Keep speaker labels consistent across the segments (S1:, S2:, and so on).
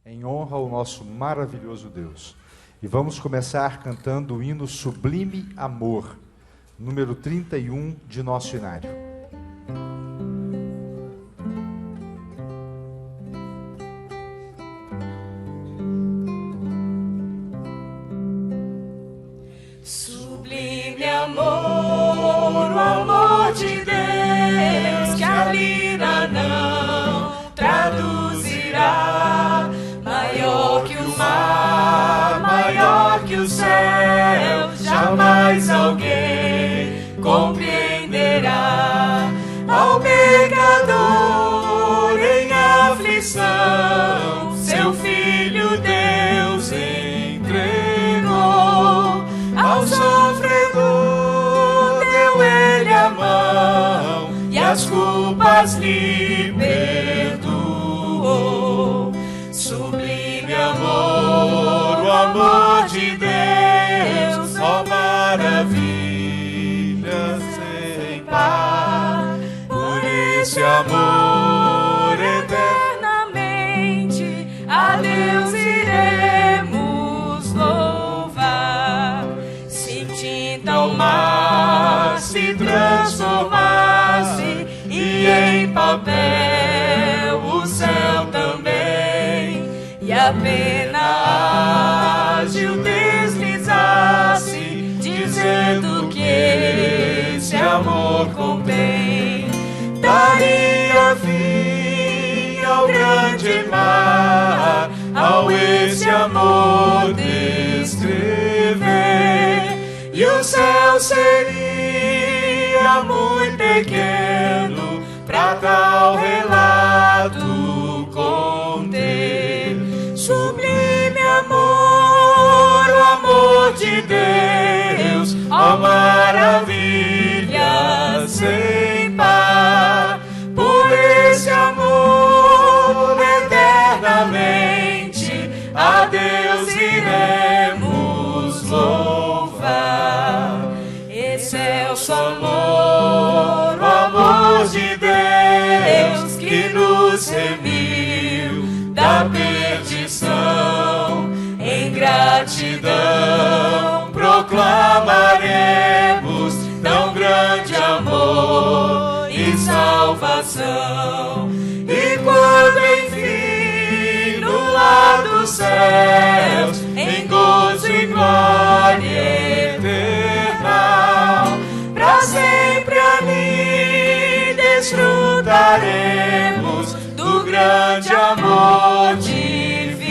S1: em honra ao nosso maravilhoso Deus. E vamos começar cantando o hino Sublime Amor, número 31 de nosso inário.
S2: Sublime amor, o amor de Deus, que a lira não traduzirá. Maior que o mar, maior que o céu, jamais alguém compreenderá. Ao pecador em aflição, seu Filho Deus entregou. Ao sofredor deu ele a mão e as culpas lhe perdoou. Sublime amor, o amor de Deus, ó maravilha sem par. Por esse amor eternamente a Deus iremos louvar. Se tinta o mar se transformasse e em papel o céu também, e a pena ágil deslizasse, dizendo que esse amor contém, daria fim ao grande mar, ao esse amor descrever, e o céu seria muito pequeno para tal relato conter. Sublime amor, o amor de Deus, ó maravilha sem par. Por esse amor eternamente a Deus iremos louvar. Excelso amor, o amor de Deus que nos remiu da perdição. Em gratidão proclamaremos tão grande amor e salvação. E quando enfim no lar dos céus, em gozo e glória eterna, pra sempre ali desfrutaremos do grande amor divinal.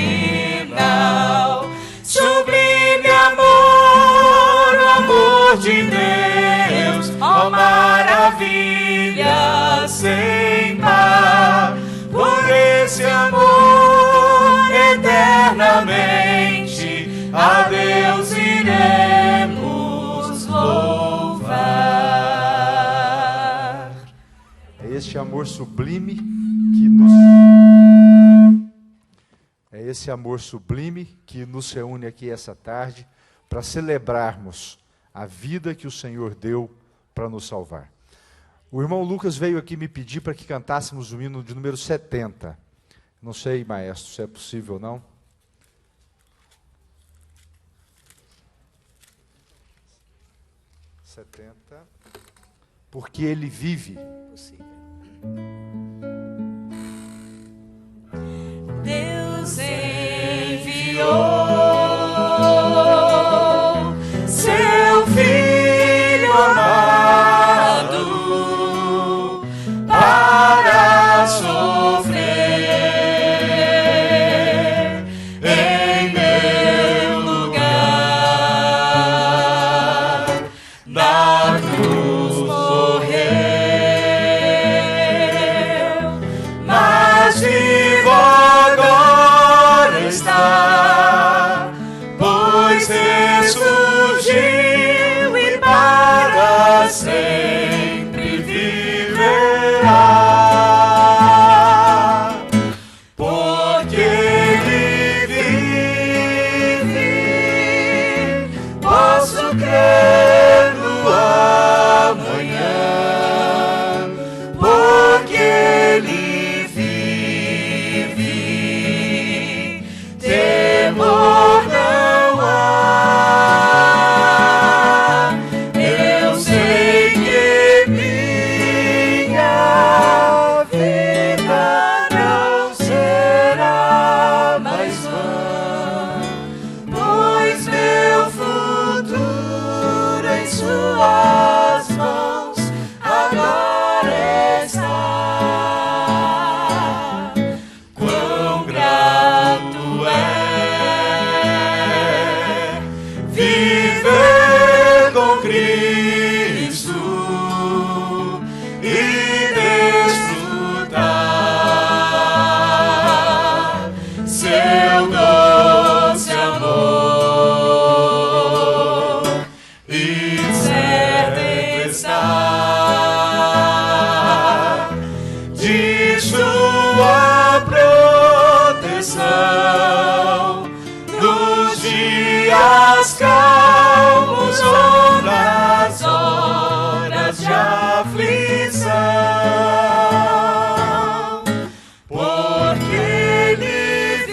S2: Sublime amor, o amor de Deus, ó maravilha sem par. Por esse amor eternamente a Deus iremos louvar.
S1: É este amor sublime que nos reúne aqui essa tarde para celebrarmos a vida que o Senhor deu para nos salvar. O irmão Lucas veio aqui me pedir para que cantássemos o hino de número 70. Não sei, maestro, se é possível ou não. Porque Ele vive.
S2: Deus enviou seu Filho amado para sofrer em meu lugar, na cruz morrer. seu doce amor, e certo está de sua proteção nos dias calmos ou nas horas de aflição, porque Ele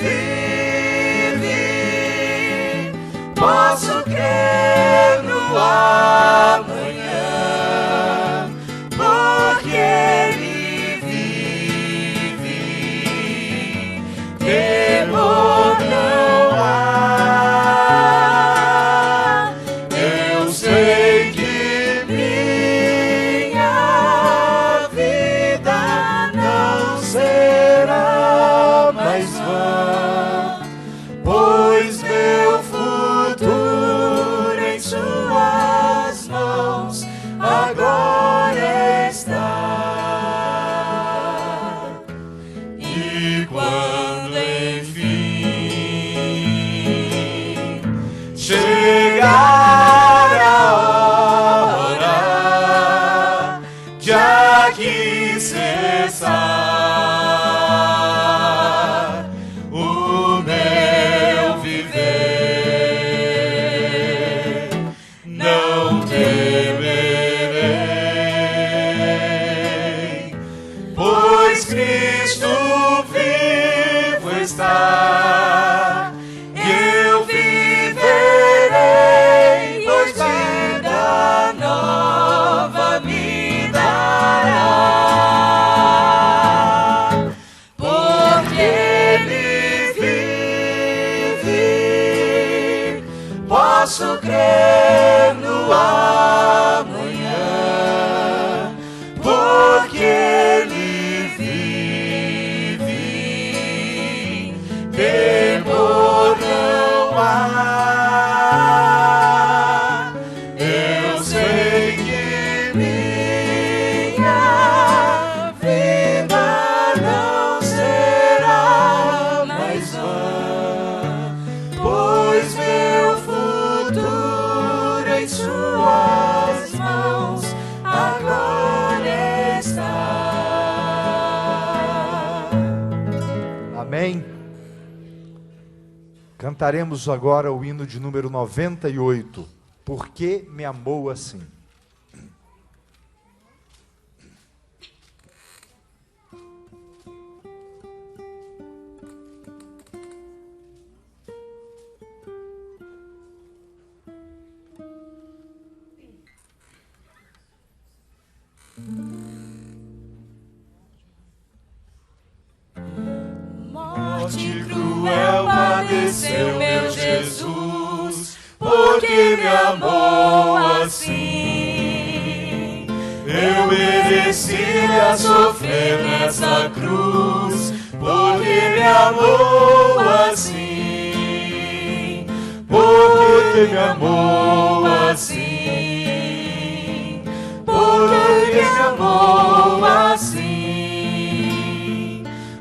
S2: vive, posso crer no amanhã, porque Ele vive, temor não há. Eu sei que minha vida não será mais vã, pois meu futuro em suas mãos agora está. E quando enfim chegar a hora de aqui cessar o meu viver, não temerei, pois Cristo vivo está. Eu viverei, pois vida nova me dará, porque Ele vive, posso crer no amanhã, porque Ele vive, temor não há. Eu sei que minha vida não será mais vã, pois meu futuro em suas mãos agora está.
S1: Amém? Cantaremos agora o hino de número 98. Por que me amou assim?
S2: Morte cruel padeceu meu Jesus, porque me amou assim. Eu merecia sofrer nessa cruz, porque me amou assim. Porque me amou assim. Porque me amou assim.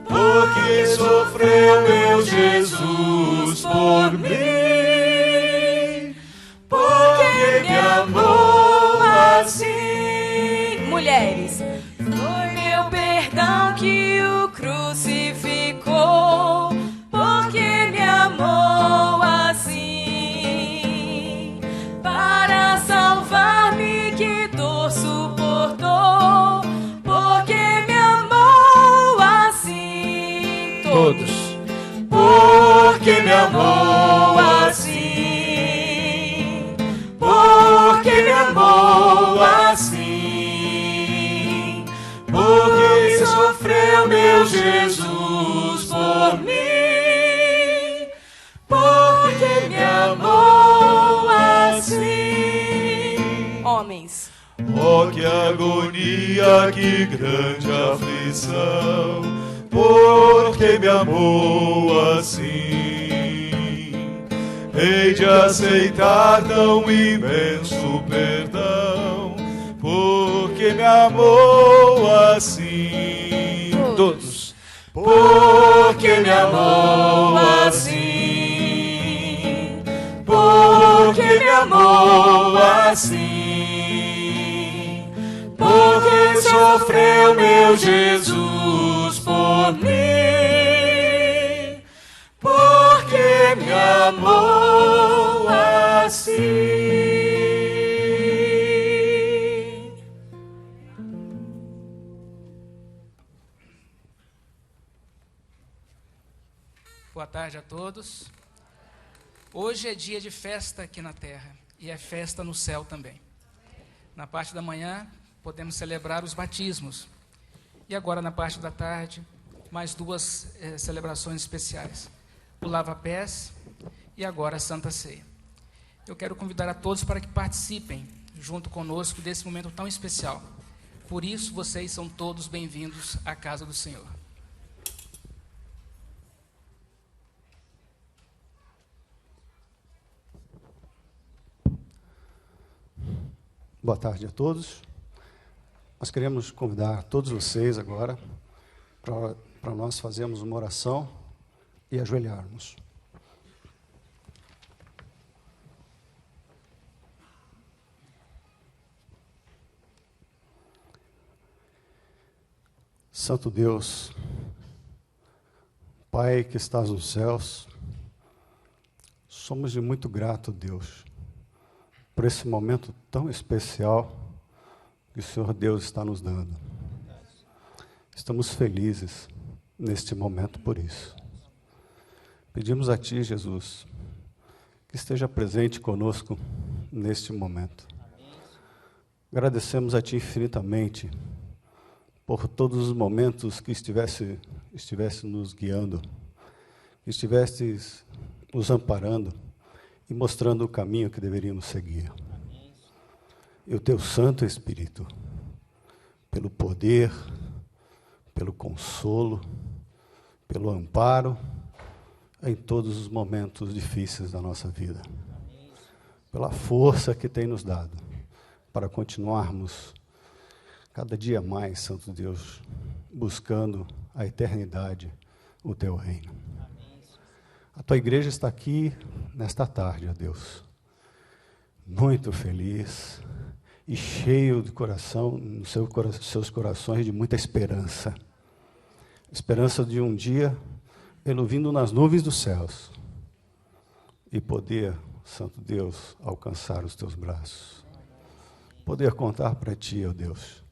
S2: Porque sofreu meu Jesus por mim, porque me amou assim.
S3: Mulheres,
S2: Foi meu perdão que o crucificou, porque me amou assim. Para salvar-me, que dor suportou, porque me amou assim.
S1: Todos.
S2: Porque me amou assim, porque me amou assim, porque sofreu meu Jesus por mim, porque me amou assim.
S3: homens,
S2: Oh, que agonia, que grande aflição, porque me amou assim. Hei de aceitar tão imenso perdão, porque me amou assim.
S1: Todos.
S2: Porque me amou assim, porque sofreu meu Jesus por mim, porque me amou assim.
S3: Boa tarde a todos. Hoje é dia de festa aqui na terra e é festa no céu também. Na parte da manhã podemos celebrar os batismos e agora na parte da tarde mais duas celebrações especiais: o lava-pés e agora a Santa Ceia. Eu quero convidar a todos para que participem junto conosco desse momento tão especial. Por isso vocês são todos bem-vindos à casa do Senhor.
S4: Boa tarde a todos. Nós queremos convidar todos vocês agora para nós fazermos uma oração e ajoelharmos. Santo Deus, Pai que estás nos céus, somos de muito grato, Deus, por esse momento tão especial que o Senhor Deus está nos dando. Estamos felizes neste momento por isso. Pedimos a Ti, Jesus, que esteja presente conosco neste momento. Agradecemos a Ti infinitamente por todos os momentos que estivesse nos guiando, que estivesse nos amparando e mostrando o caminho que deveríamos seguir. E o Teu Santo Espírito, pelo poder, pelo consolo, pelo amparo, em todos os momentos difíceis da nossa vida. Pela força que tem nos dado para continuarmos cada dia mais, Santo Deus, buscando a eternidade, o Teu reino. A Tua igreja está aqui nesta tarde, ó Deus, muito feliz e cheio de coração, nos seus corações, de muita esperança. Esperança de um dia, Ele vindo nas nuvens dos céus e poder, Santo Deus, alcançar os Teus braços. Poder contar para Ti, ó Deus,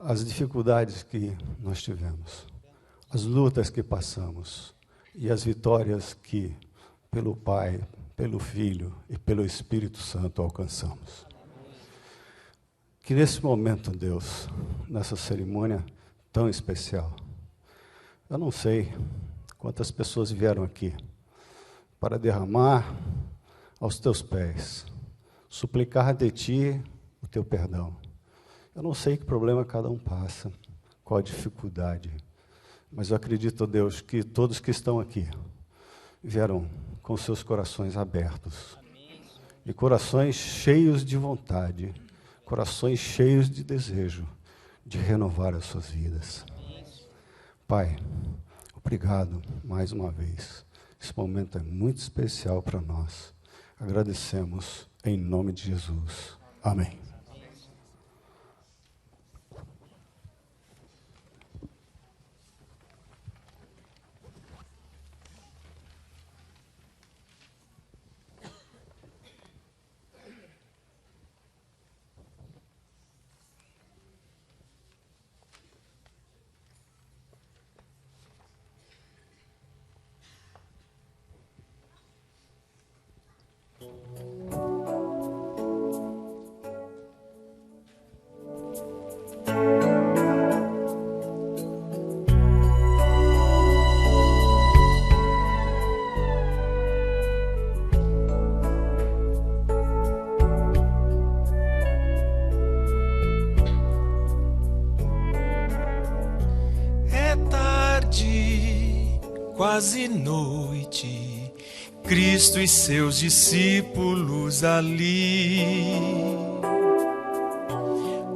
S4: as dificuldades que nós tivemos, as lutas que passamos, e as vitórias que, pelo Pai, pelo Filho e pelo Espírito Santo alcançamos. Que nesse momento, Deus, nessa cerimônia tão especial, eu não sei quantas pessoas vieram aqui para derramar aos Teus pés, suplicar de Ti o Teu perdão. Eu não sei que problema cada um passa, qual a dificuldade, mas eu acredito, Deus, que todos que estão aqui vieram com seus corações abertos. E corações cheios de vontade, corações cheios de desejo de renovar as suas vidas. Pai, obrigado mais uma vez. Esse momento é muito especial para nós. Agradecemos em nome de Jesus. Amém.
S2: Quase noite, Cristo e seus discípulos ali.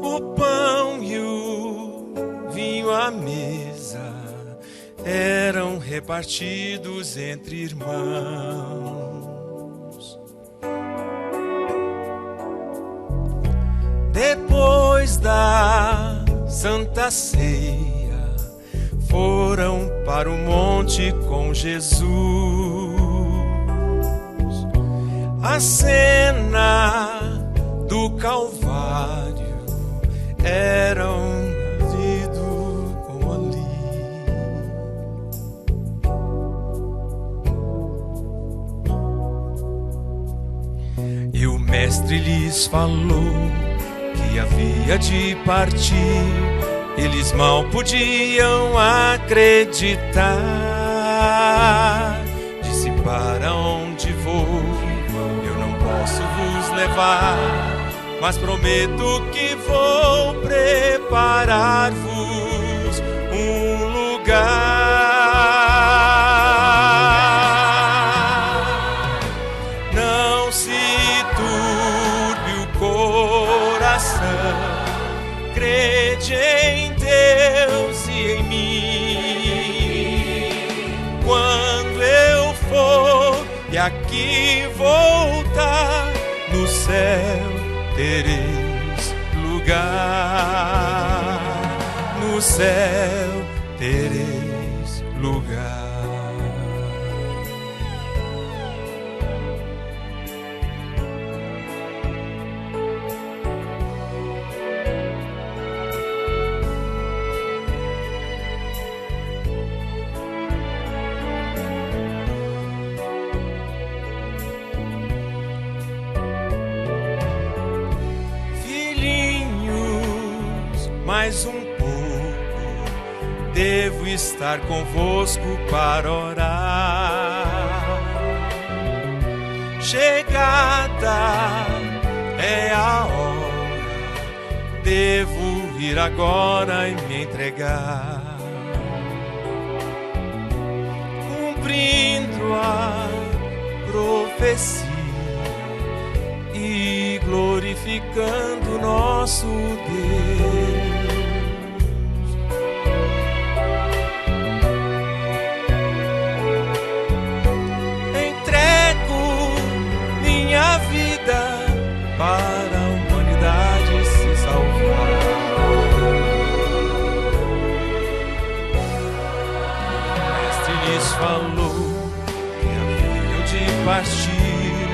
S2: O pão e o vinho à mesa eram repartidos entre irmãos.
S5: Depois da Santa Ceia, foram para o monte com Jesus. A cena do Calvário era lido como ali. E o mestre lhes falou que havia de partir. Eles mal podiam acreditar. Disse: para onde vou? Eu não posso vos levar, mas prometo que vou preparar-vos um lugar. Não se turbe o coração, crede em Deus e em mim. Quando eu for e aqui voltar, no céu tereis lugar. No céu tereis lugar. Mais um pouco, devo estar convosco para orar. Chegada é a hora, devo ir agora e me entregar, cumprindo a profecia e glorificando nosso Deus. Para a humanidade se salvar. O mestre lhes falou que haviam de partir.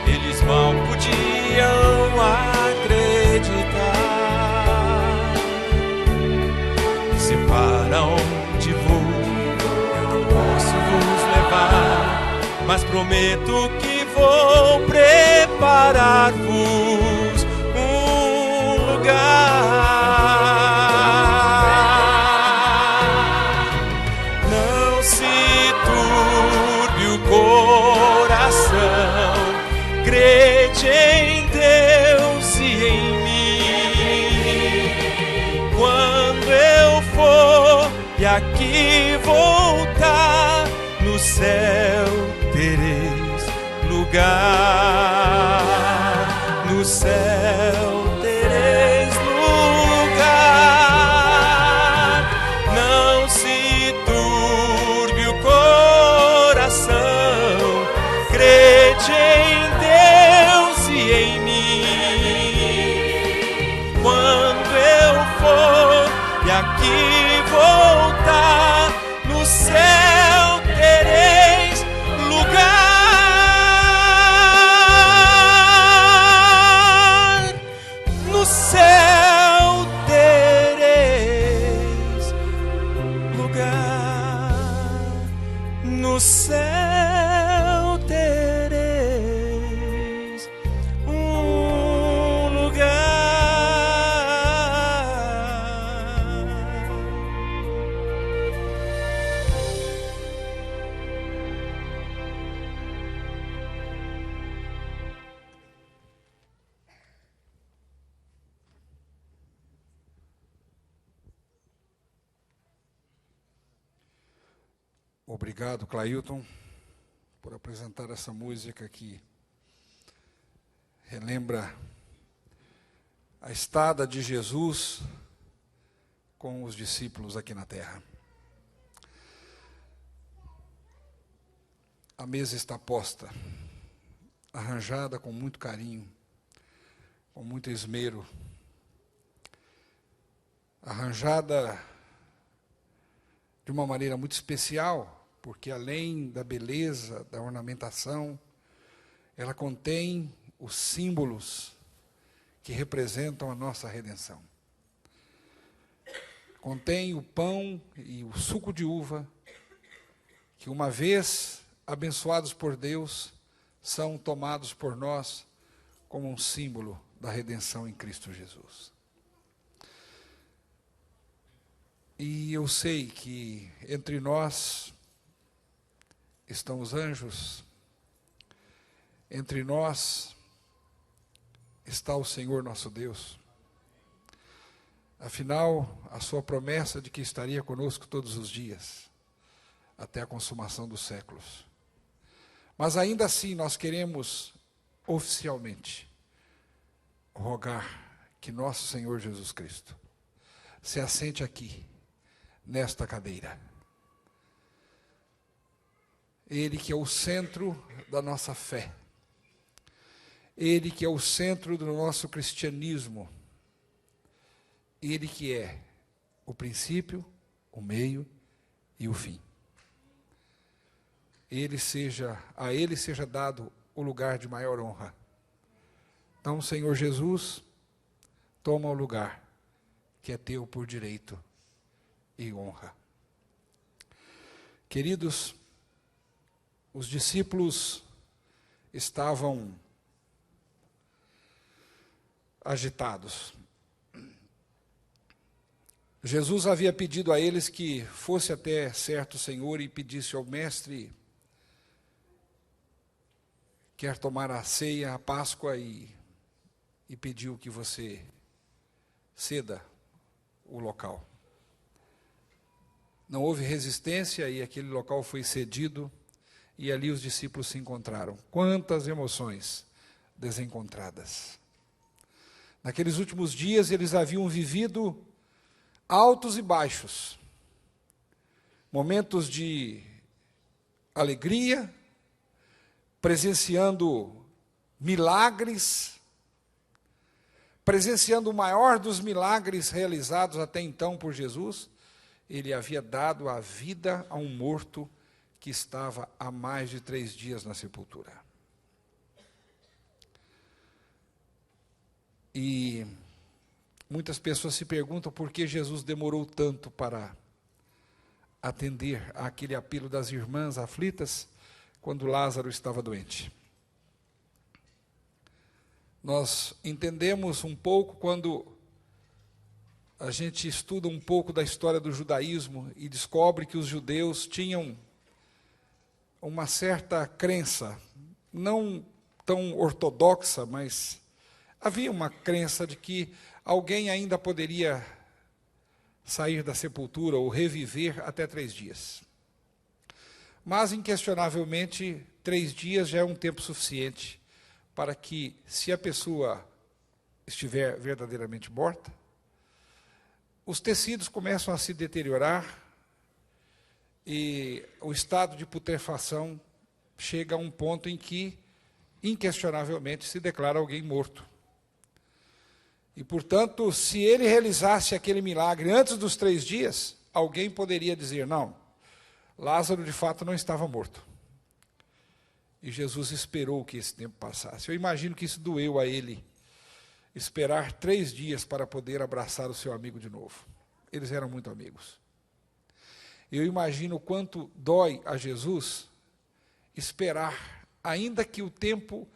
S5: Eles mal podiam acreditar. Se para onde vou, eu não posso vos levar, mas prometo que vou preparar-vos um lugar. Não se turbe o coração, crede em Deus e em mim. Quando eu for e aqui voltar, no céu tereis lugar. No céu tereis lugar. Não se turbe o coração, crede em Deus e em mim. Quando eu for e aqui voltar, no céu tereis lugar. No céu tereis lugar. No céu tereis um lugar.
S6: Obrigado, Clailton, por apresentar essa música que relembra a estada de Jesus com os discípulos aqui na terra. A mesa está posta, arranjada com muito carinho, com muito esmero arranjada de uma maneira muito especial, porque além da beleza, da ornamentação, ela contém os símbolos que representam a nossa redenção. Contém o pão e o suco de uva, que uma vez abençoados por Deus, são tomados por nós como um símbolo da redenção em Cristo Jesus. E eu sei que entre nós estão os anjos, entre nós está o Senhor nosso Deus. Afinal, a sua promessa de que estaria conosco todos os dias, até a consumação dos séculos. Mas ainda assim nós queremos oficialmente rogar que nosso Senhor Jesus Cristo se assente aqui, nesta cadeira. Ele que é o centro da nossa fé. Ele que é o centro do nosso cristianismo. Ele que é o princípio, o meio e o fim. A Ele seja dado o lugar de maior honra. Então, Senhor Jesus, toma o lugar que é teu por direito e honra. Queridos, os discípulos estavam agitados. Jesus havia pedido a eles que fosse até certo senhor e pedisse ao mestre: quer tomar a ceia, a Páscoa, e pediu que você ceda o local. Não houve resistência e aquele local foi cedido, e ali os discípulos se encontraram. Quantas emoções desencontradas! Naqueles últimos dias eles haviam vivido altos e baixos, momentos de alegria, presenciando milagres, presenciando o maior dos milagres realizados até então por Jesus. Ele havia dado a vida a um morto que estava há mais de 3 dias na sepultura. E muitas pessoas se perguntam por que Jesus demorou tanto para atender àquele apelo das irmãs aflitas quando Lázaro estava doente. Nós entendemos um pouco quando a gente estuda um pouco da história do judaísmo e descobre que os judeus tinham uma certa crença, não tão ortodoxa, mas havia uma crença de que alguém ainda poderia sair da sepultura ou reviver até 3 dias. Mas, inquestionavelmente, 3 dias já é um tempo suficiente para que, se a pessoa estiver verdadeiramente morta, os tecidos começam a se deteriorar e o estado de putrefação chega a um ponto em que, inquestionavelmente, se declara alguém morto. E, portanto, se ele realizasse aquele milagre antes dos 3 dias, alguém poderia dizer: não, Lázaro de fato não estava morto. E Jesus esperou que esse tempo passasse. Eu imagino que isso doeu a ele, esperar 3 dias para poder abraçar o seu amigo de novo. Eles eram muito amigos. Eu imagino o quanto dói a Jesus esperar, ainda que o tempo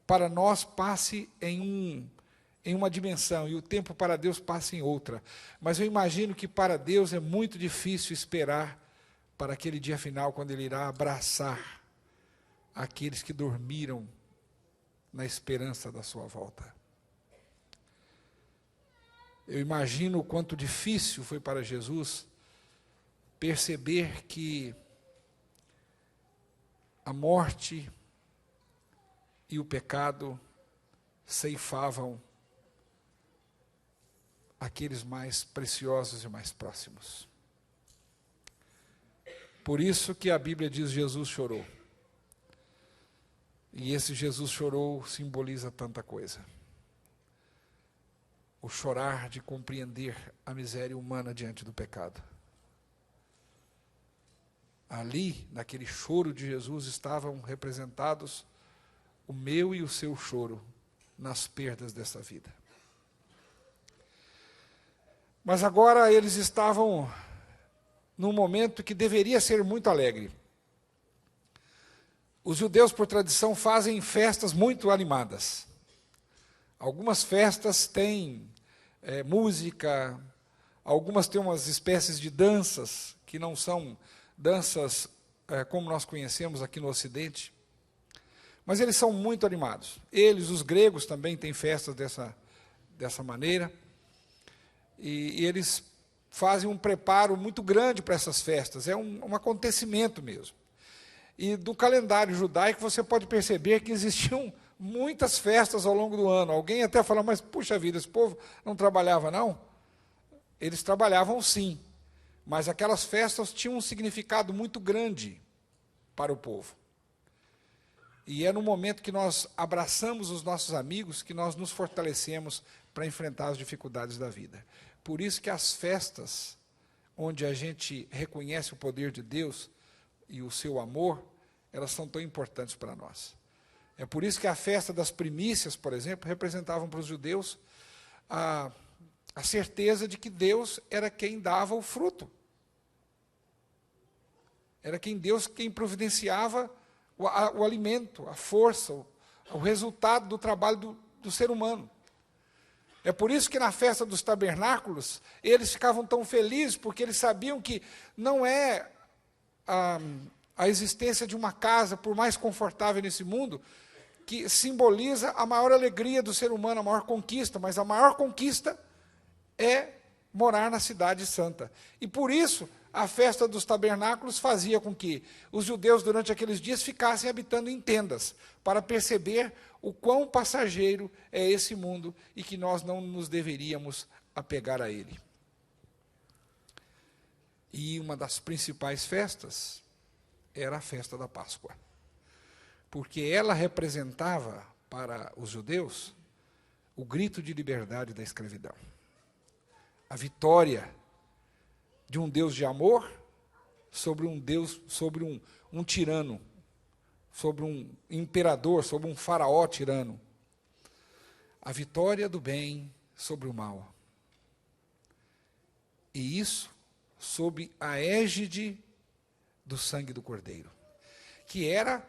S6: para nós passe em uma dimensão, e o tempo para Deus passe em outra. Mas eu imagino que para Deus é muito difícil esperar para aquele dia final, quando Ele irá abraçar aqueles que dormiram na esperança da sua volta. Eu imagino o quanto difícil foi para Jesus perceber que a morte e o pecado ceifavam aqueles mais preciosos e mais próximos. Por isso que a Bíblia diz: Jesus chorou. E esse Jesus chorou simboliza tanta coisa. o chorar de compreender a miséria humana diante do pecado. Ali, naquele choro de Jesus, estavam representados o meu e o seu choro nas perdas dessa vida. Mas agora eles estavam num momento que deveria ser muito alegre. Os judeus, por tradição, fazem festas muito animadas. Algumas festas têm música, algumas têm umas espécies de danças, que não são danças como nós conhecemos aqui no Ocidente, mas eles são muito animados. Eles, os gregos, também têm festas dessa maneira, e eles fazem um preparo muito grande para essas festas, é um acontecimento mesmo. E do calendário judaico você pode perceber que existiam muitas festas ao longo do ano. Alguém até fala, mas puxa vida, esse povo não trabalhava não? Eles trabalhavam sim, mas aquelas festas tinham um significado muito grande para o povo. E é no momento que nós abraçamos os nossos amigos que nós nos fortalecemos para enfrentar as dificuldades da vida. Por isso que as festas, onde a gente reconhece o poder de Deus e o seu amor, elas são tão importantes para nós. É por isso que a festa das primícias, por exemplo, representavam para os judeus a certeza de que Deus era quem dava o fruto. Era quem providenciava o alimento, a força, o resultado do trabalho do ser humano. É por isso que na festa dos tabernáculos, eles ficavam tão felizes, porque eles sabiam que não é a existência de uma casa, por mais confortável nesse mundo, que simboliza a maior alegria do ser humano, a maior conquista, mas a maior conquista é morar na cidade santa. E por isso, a festa dos tabernáculos fazia com que os judeus, durante aqueles dias, ficassem habitando em tendas, para perceber o quão passageiro é esse mundo e que nós não nos deveríamos apegar a ele. E uma das principais festas era a festa da Páscoa, porque ela representava para os judeus o grito de liberdade da escravidão, a vitória de um Deus de amor sobre um tirano, sobre um imperador, sobre um faraó tirano, a vitória do bem sobre o mal. E isso sob a égide do sangue do Cordeiro, que era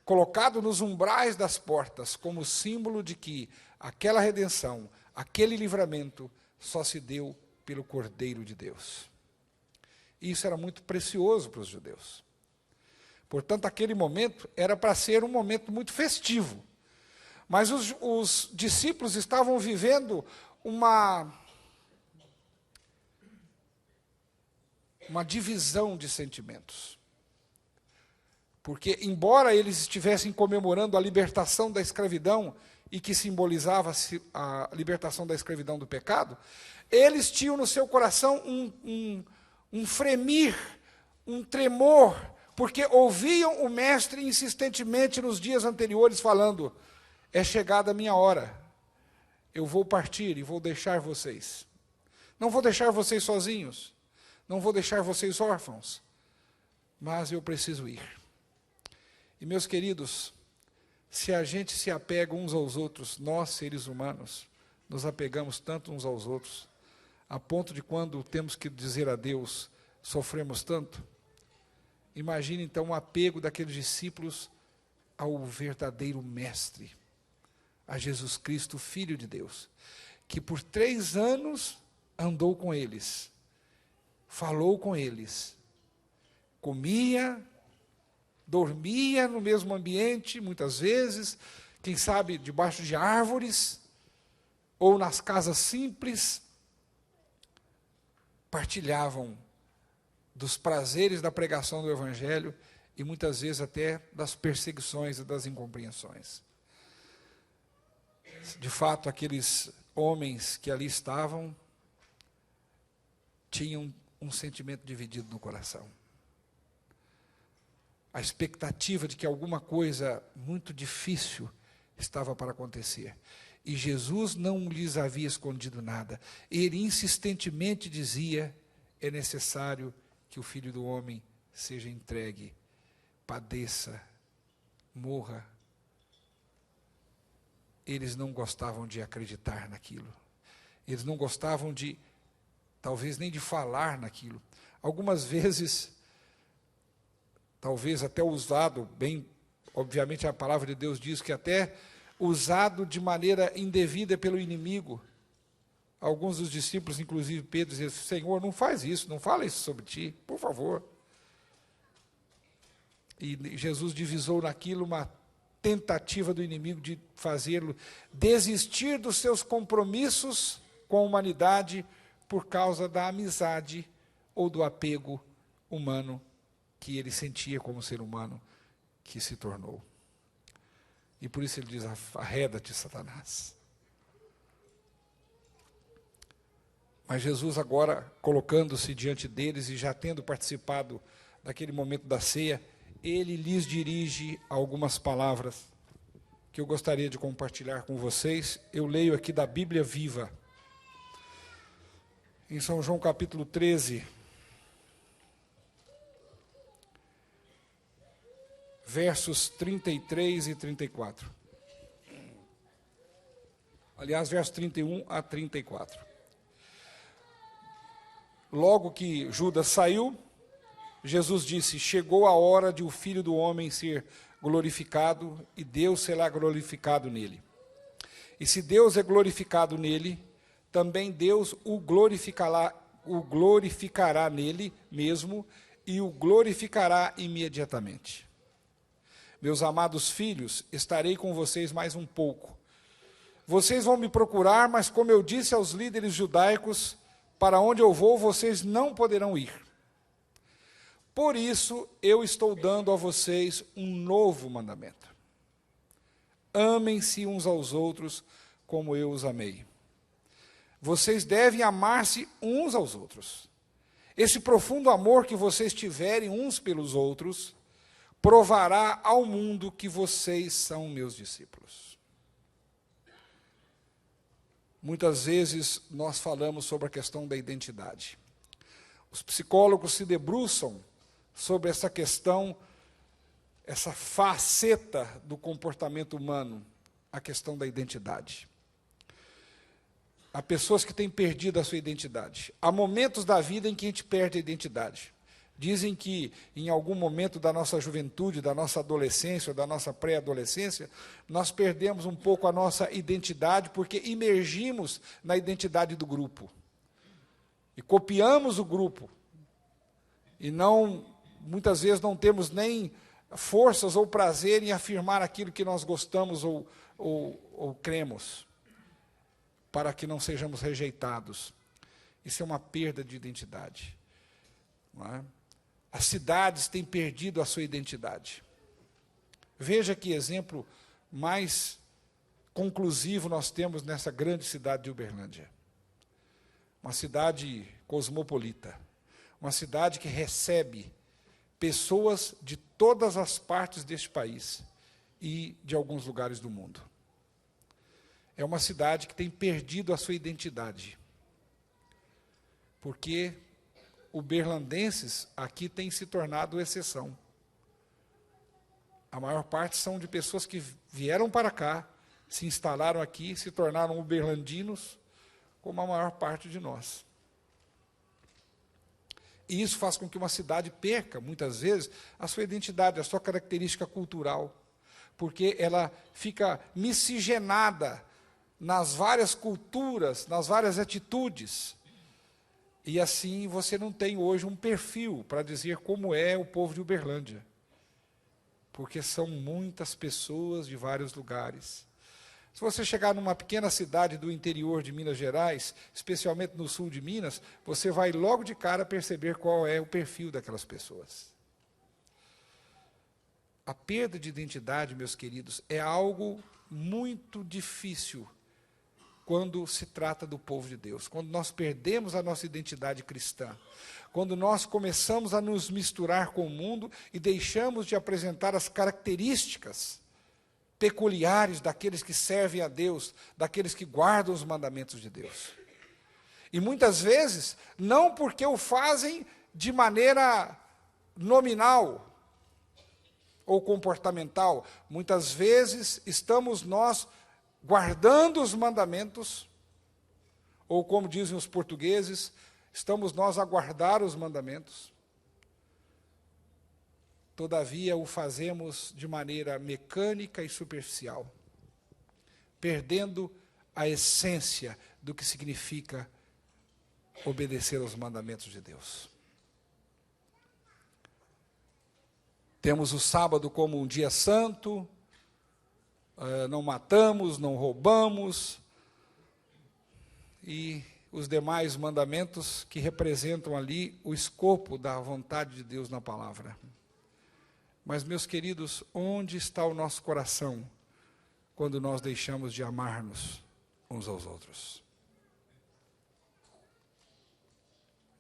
S6: colocado nos umbrais das portas como símbolo de que aquela redenção, aquele livramento só se deu pelo Cordeiro de Deus. Isso era muito precioso para os judeus. Portanto, aquele momento era para ser um momento muito festivo. Mas os discípulos estavam vivendo uma divisão de sentimentos. Porque, embora eles estivessem comemorando a libertação da escravidão, e que simbolizava a libertação da escravidão do pecado, eles tinham no seu coração um fremir, um tremor, porque ouviam o mestre insistentemente nos dias anteriores falando, é chegada a minha hora, eu vou partir e vou deixar vocês. Não vou deixar vocês sozinhos, não vou deixar vocês órfãos, mas eu preciso ir. E, meus queridos, se a gente se apega uns aos outros, nós, seres humanos, nos apegamos tanto uns aos outros, a ponto de quando temos que dizer adeus, sofremos tanto. Imagine, então, o apego daqueles discípulos ao verdadeiro mestre, a Jesus Cristo, Filho de Deus, que por 3 anos andou com eles, falou com eles, comia, dormia no mesmo ambiente, muitas vezes, quem sabe debaixo de árvores, ou nas casas simples, partilhavam dos prazeres da pregação do Evangelho e muitas vezes até das perseguições e das incompreensões. De fato, aqueles homens que ali estavam tinham um sentimento dividido no coração. A expectativa de que alguma coisa muito difícil estava para acontecer. E Jesus não lhes havia escondido nada. Ele insistentemente dizia: é necessário que o Filho do Homem seja entregue, padeça, morra. Eles não gostavam de acreditar naquilo. Eles não gostavam de, talvez nem de falar naquilo. Algumas vezes, talvez até usado bem, obviamente a palavra de Deus diz que até usado de maneira indevida pelo inimigo. Alguns dos discípulos, inclusive Pedro, diziam: Senhor, não faz isso, não fala isso sobre ti, por favor. E Jesus divisou naquilo uma tentativa do inimigo de fazê-lo desistir dos seus compromissos com a humanidade por causa da amizade ou do apego humano que ele sentia como ser humano que se tornou. E por isso ele diz: arreda-te, Satanás. Mas Jesus agora, colocando-se diante deles e já tendo participado daquele momento da ceia, ele lhes dirige algumas palavras que eu gostaria de compartilhar com vocês. Eu leio aqui da Bíblia Viva, em São João capítulo 13, versos 33 e 34. Aliás, versos 31 a 34. Logo que Judas saiu, Jesus disse: chegou a hora de o Filho do Homem ser glorificado, e Deus será glorificado nele. E se Deus é glorificado nele, também Deus o glorificará nele mesmo, e o glorificará imediatamente. Meus amados filhos, estarei com vocês mais um pouco. Vocês vão me procurar, mas como eu disse aos líderes judaicos, para onde eu vou, vocês não poderão ir. Por isso, eu estou dando a vocês um novo mandamento. Amem-se uns aos outros como eu os amei. Vocês devem amar-se uns aos outros. Esse profundo amor que vocês tiverem uns pelos outros provará ao mundo que vocês são meus discípulos. Muitas vezes nós falamos sobre a questão da identidade. Os psicólogos se debruçam sobre essa questão, essa faceta do comportamento humano, a questão da identidade. Há pessoas que têm perdido a sua identidade. Há momentos da vida em que a gente perde a identidade. Dizem que em algum momento da nossa juventude, da nossa adolescência, ou da nossa pré-adolescência, nós perdemos um pouco a nossa identidade porque imergimos na identidade do grupo. E copiamos o grupo. E muitas vezes não temos nem forças ou prazer em afirmar aquilo que nós gostamos ou cremos, para que não sejamos rejeitados. Isso é uma perda de identidade. Não é? As cidades têm perdido a sua identidade. Veja que exemplo mais conclusivo nós temos nessa grande cidade de Uberlândia. Uma cidade cosmopolita, uma cidade que recebe pessoas de todas as partes deste país e de alguns lugares do mundo. É uma cidade que tem perdido a sua identidade, porque uberlandenses aqui têm se tornado exceção. A maior parte são de pessoas que vieram para cá, se instalaram aqui, se tornaram uberlandinos, como a maior parte de nós. E isso faz com que uma cidade perca, muitas vezes, a sua identidade, a sua característica cultural, porque ela fica miscigenada nas várias culturas, nas várias atitudes. E assim você não tem hoje um perfil para dizer como é o povo de Uberlândia. Porque são muitas pessoas de vários lugares. Se você chegar numa pequena cidade do interior de Minas Gerais, especialmente no sul de Minas, você vai logo de cara perceber qual é o perfil daquelas pessoas. A perda de identidade, meus queridos, é algo muito difícil quando se trata do povo de Deus, quando nós perdemos a nossa identidade cristã, quando nós começamos a nos misturar com o mundo e deixamos de apresentar as características peculiares daqueles que servem a Deus, daqueles que guardam os mandamentos de Deus. E muitas vezes, não porque o fazem de maneira nominal ou comportamental, muitas vezes estamos nós guardando os mandamentos, ou como dizem os portugueses, estamos nós a guardar os mandamentos. Todavia o fazemos de maneira mecânica e superficial, perdendo a essência do que significa obedecer aos mandamentos de Deus. Temos o sábado como um dia santo, não matamos, não roubamos, e os demais mandamentos que representam ali o escopo da vontade de Deus na palavra. Mas, meus queridos, onde está o nosso coração quando nós deixamos de amar-nos uns aos outros?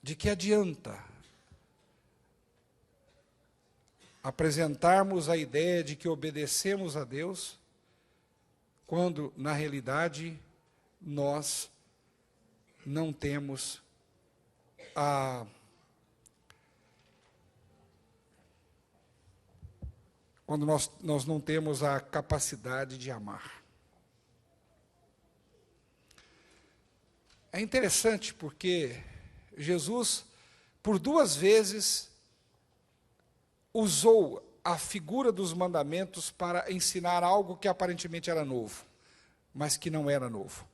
S6: De que adianta apresentarmos a ideia de que obedecemos a Deus, quando, na realidade, nós não temos quando nós não temos a capacidade de amar. É interessante porque Jesus, por 2 vezes, usou a figura dos mandamentos para ensinar algo que aparentemente era novo, mas que não era novo.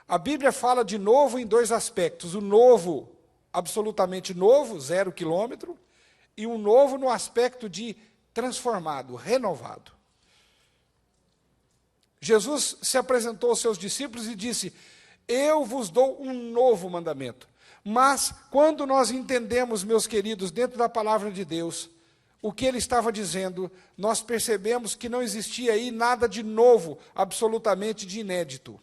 S6: A Bíblia fala de novo em 2 aspectos: o novo, absolutamente novo, 0 quilômetro, e o novo no aspecto de transformado, renovado. Jesus se apresentou aos seus discípulos e disse: eu vos dou um novo mandamento. Mas, quando nós entendemos, meus queridos, dentro da palavra de Deus, o que ele estava dizendo, nós percebemos que não existia aí nada de novo, absolutamente de inédito.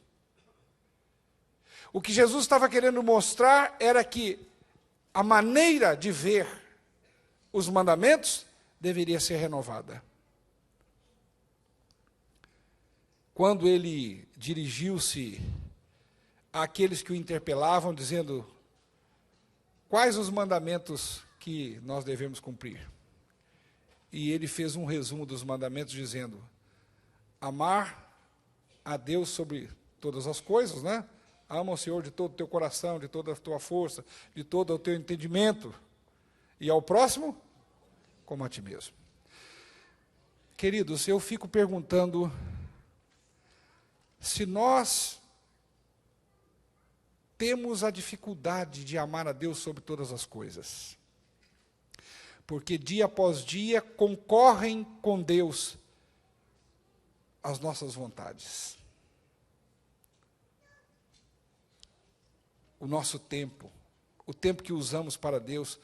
S6: O que Jesus estava querendo mostrar era que a maneira de ver os mandamentos deveria ser renovada. Quando ele dirigiu-se àqueles que o interpelavam, dizendo: quais os mandamentos que nós devemos cumprir? E ele fez um resumo dos mandamentos, dizendo: amar a Deus sobre todas as coisas, né? Ama o Senhor de todo o teu coração, de toda a tua força, de todo o teu entendimento, e ao próximo como a ti mesmo. Queridos, eu fico perguntando se nós temos a dificuldade de amar a Deus sobre todas as coisas, porque dia após dia concorrem com Deus as nossas vontades, o nosso tempo, o tempo que usamos para Deus,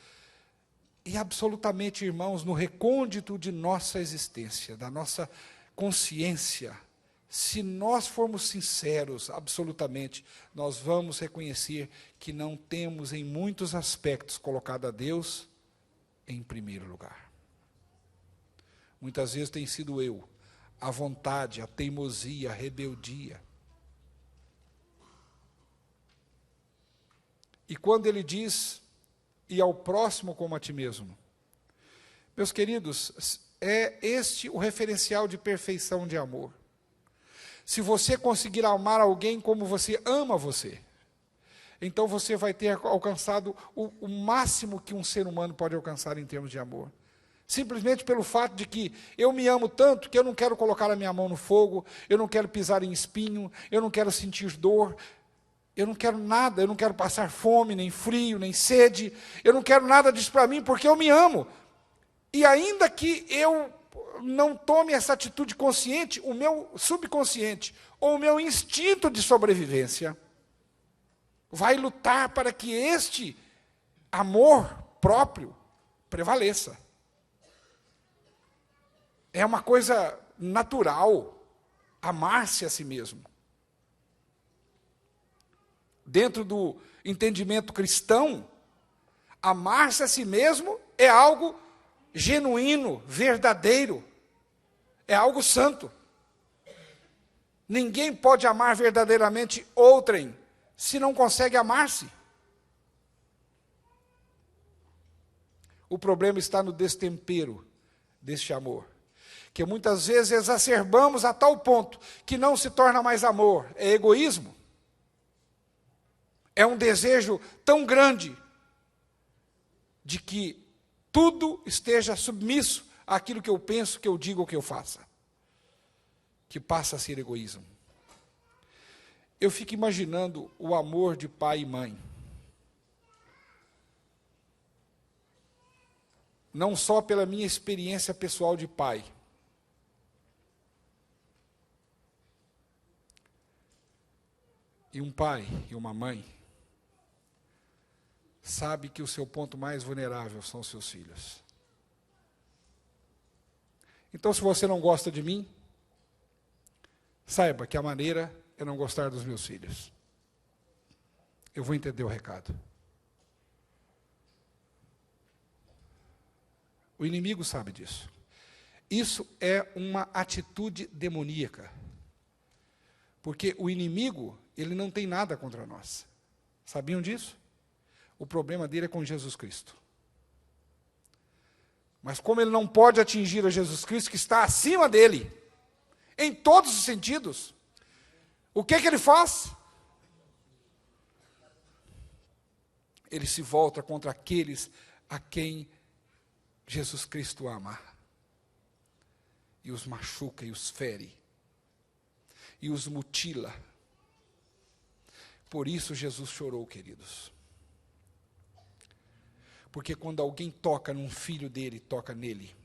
S6: e absolutamente, irmãos, no recôndito de nossa existência, da nossa consciência, se nós formos sinceros, absolutamente, nós vamos reconhecer que não temos, em muitos aspectos, colocado a Deus em primeiro lugar. Muitas vezes tem sido eu, a vontade, a teimosia, a rebeldia. E quando ele diz: e ao próximo como a ti mesmo, meus queridos, é este o referencial de perfeição de amor. Se você conseguir amar alguém como você ama você, então você vai ter alcançado o máximo que um ser humano pode alcançar em termos de amor. Simplesmente pelo fato de que eu me amo tanto que eu não quero colocar a minha mão no fogo, eu não quero pisar em espinho, eu não quero sentir dor, eu não quero nada, eu não quero passar fome, nem frio, nem sede, eu não quero nada disso para mim, porque eu me amo. E ainda que eu não tome essa atitude consciente, o meu subconsciente, ou o meu instinto de sobrevivência, vai lutar para que este amor próprio prevaleça. É uma coisa natural, amar-se a si mesmo. Dentro do entendimento cristão, amar-se a si mesmo é algo genuíno, verdadeiro. É algo santo. Ninguém pode amar verdadeiramente outrem se não consegue amar-se. O problema está no destempero deste amor, que muitas vezes exacerbamos a tal ponto que não se torna mais amor, é egoísmo. É um desejo tão grande de que tudo esteja submisso àquilo que eu penso, que eu digo ou que eu faça, que passa a ser egoísmo. Eu fico imaginando o amor de pai e mãe. Não só pela minha experiência pessoal de pai, e um pai e uma mãe sabe que o seu ponto mais vulnerável são os seus filhos. Então, se você não gosta de mim, saiba que a maneira é não gostar dos meus filhos. Eu vou entender o recado. O inimigo sabe disso. Isso é uma atitude demoníaca. Porque o inimigo, ele não tem nada contra nós. Sabiam disso? O problema dele é com Jesus Cristo. Mas como ele não pode atingir a Jesus Cristo, que está acima dele, em todos os sentidos, o que ele faz? Ele se volta contra aqueles a quem Jesus Cristo ama, e os machuca e os fere, e os mutila. Por isso Jesus chorou, queridos. Porque quando alguém toca num filho dele, toca nele.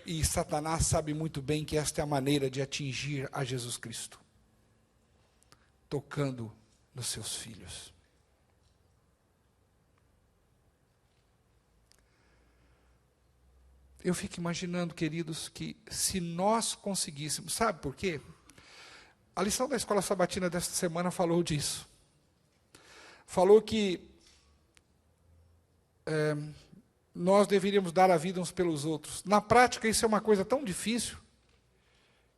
S6: E Satanás sabe muito bem que esta é a maneira de atingir a Jesus Cristo, tocando nos seus filhos. Eu fico imaginando, queridos, que se nós conseguíssemos, sabe por quê? A lição da Escola Sabatina desta semana falou disso. Falou que nós deveríamos dar a vida uns pelos outros. Na prática, isso é uma coisa tão difícil.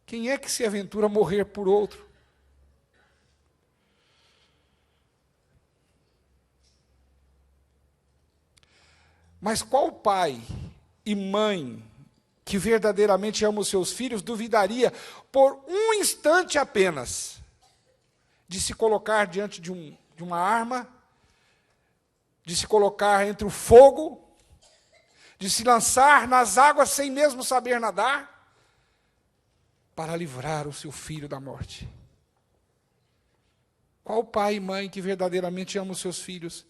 S6: Quem é que se aventura a morrer por outro? Mas qual pai e mãe que verdadeiramente ama os seus filhos duvidaria por um instante apenas de se colocar diante de uma arma, de se colocar entre o fogo, de se lançar nas águas sem mesmo saber nadar, para livrar o seu filho da morte? Qual pai e mãe que verdadeiramente ama os seus filhos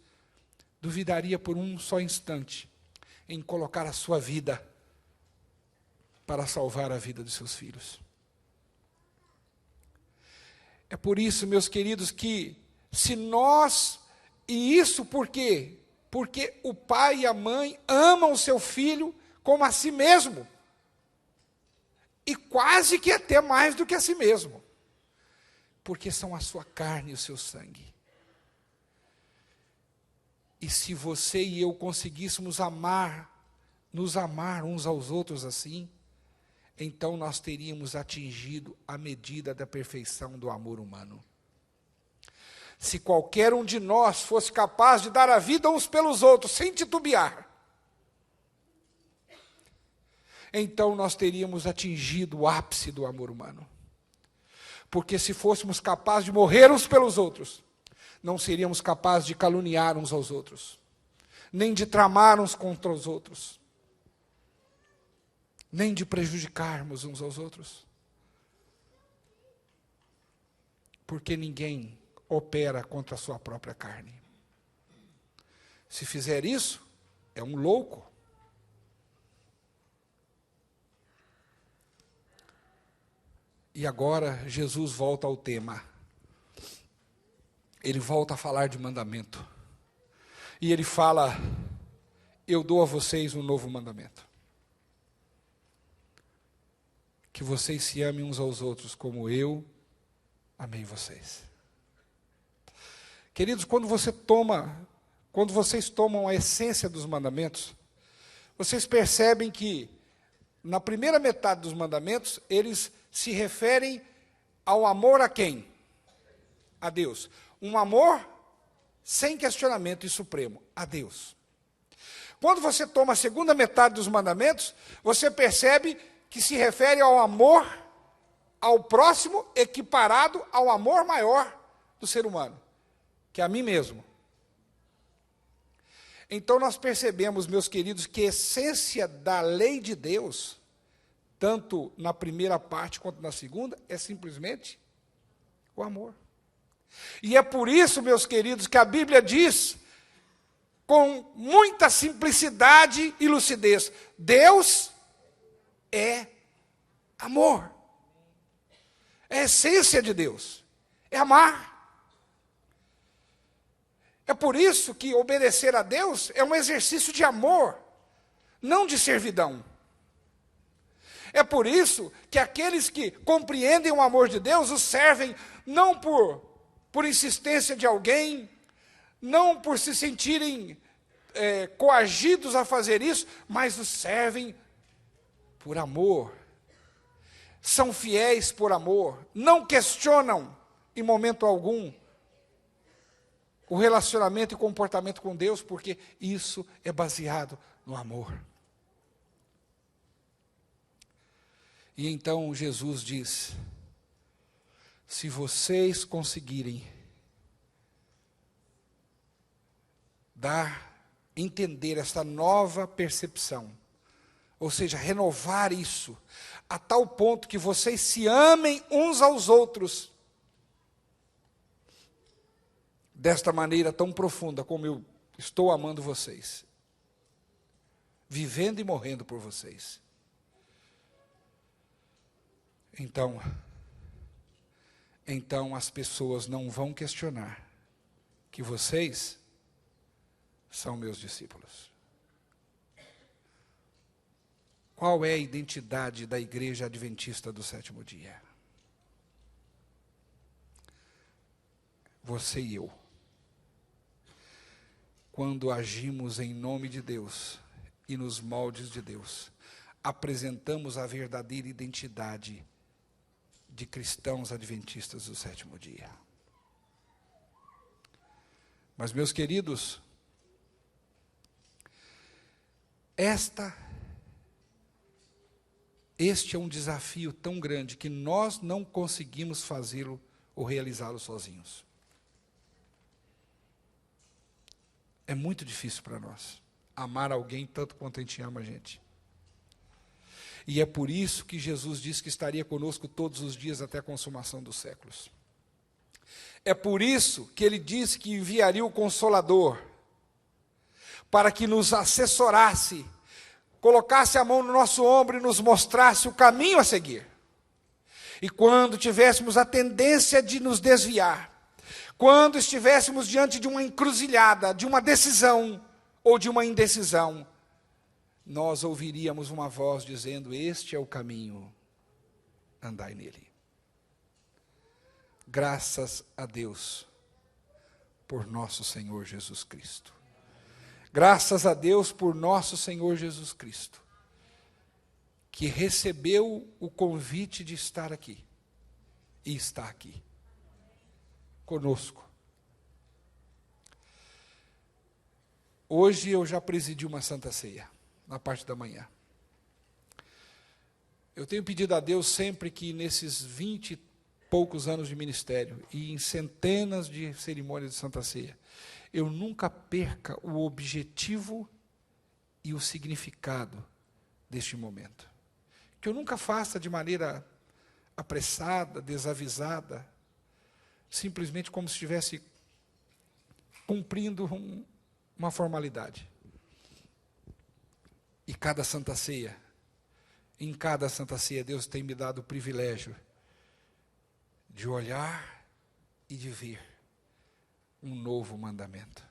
S6: duvidaria por um só instante em colocar a sua vida para salvar a vida dos seus filhos? É por isso, meus queridos, que se nós, e isso por quê? Porque o pai e a mãe amam o seu filho como a si mesmo, e quase que até mais do que a si mesmo, porque são a sua carne e o seu sangue. E se você e eu conseguíssemos nos amar uns aos outros assim, então nós teríamos atingido a medida da perfeição do amor humano. Se qualquer um de nós fosse capaz de dar a vida uns pelos outros, sem titubear, então nós teríamos atingido o ápice do amor humano. Porque se fôssemos capazes de morrer uns pelos outros, não seríamos capazes de caluniar uns aos outros, nem de tramar uns contra os outros, nem de prejudicarmos uns aos outros. Porque ninguém opera contra a sua própria carne. Se fizer isso, é um louco. E agora Jesus volta ao tema. Ele volta a falar de mandamento. E ele fala: eu dou a vocês um novo mandamento. Que vocês se amem uns aos outros como eu amei vocês. Queridos, quando vocês tomam a essência dos mandamentos, vocês percebem que na primeira metade dos mandamentos, eles se referem ao amor a quem? A Deus. Um amor sem questionamento e supremo, a Deus. Quando você toma a segunda metade dos mandamentos, você percebe que se refere ao amor ao próximo equiparado ao amor maior do ser humano, que é a mim mesmo. Então nós percebemos, meus queridos, que a essência da lei de Deus, tanto na primeira parte quanto na segunda, é simplesmente o amor. E é por isso, meus queridos, que a Bíblia diz, com muita simplicidade e lucidez, Deus é amor. É a essência de Deus, é amar. É por isso que obedecer a Deus é um exercício de amor, não de servidão. É por isso que aqueles que compreendem o amor de Deus o servem não por insistência de alguém, não por se sentirem coagidos a fazer isso, mas os servem por amor. São fiéis por amor, não questionam em momento algum o relacionamento e comportamento com Deus, porque isso é baseado no amor. E então Jesus diz: se vocês conseguirem entender essa nova percepção, ou seja, renovar isso, a tal ponto que vocês se amem uns aos outros, desta maneira tão profunda como eu estou amando vocês, vivendo e morrendo por vocês. Então as pessoas não vão questionar que vocês são meus discípulos. Qual é a identidade da Igreja Adventista do Sétimo Dia? Você e eu. Quando agimos em nome de Deus e nos moldes de Deus, apresentamos a verdadeira identidade de cristãos adventistas do sétimo dia. Mas, meus queridos, este é um desafio tão grande que nós não conseguimos fazê-lo ou realizá-lo sozinhos. É muito difícil para nós amar alguém tanto quanto a gente ama a gente. E é por isso que Jesus disse que estaria conosco todos os dias até a consumação dos séculos. É por isso que ele disse que enviaria o Consolador, para que nos assessorasse, colocasse a mão no nosso ombro e nos mostrasse o caminho a seguir. E quando tivéssemos a tendência de nos desviar, quando estivéssemos diante de uma encruzilhada, de uma decisão ou de uma indecisão, nós ouviríamos uma voz dizendo: este é o caminho, andai nele. Graças a Deus por nosso Senhor Jesus Cristo. Graças a Deus por nosso Senhor Jesus Cristo, que recebeu o convite de estar aqui, e está aqui, conosco. Hoje eu já presidi uma Santa Ceia, na parte da manhã. Eu tenho pedido a Deus sempre que nesses 20 e poucos anos de ministério, e em centenas de cerimônias de Santa Ceia, eu nunca perca o objetivo e o significado deste momento. Que eu nunca faça de maneira apressada, desavisada, simplesmente como se estivesse cumprindo uma formalidade. E cada Santa Ceia, em cada Santa Ceia, Deus tem me dado o privilégio de olhar e de ver um novo mandamento.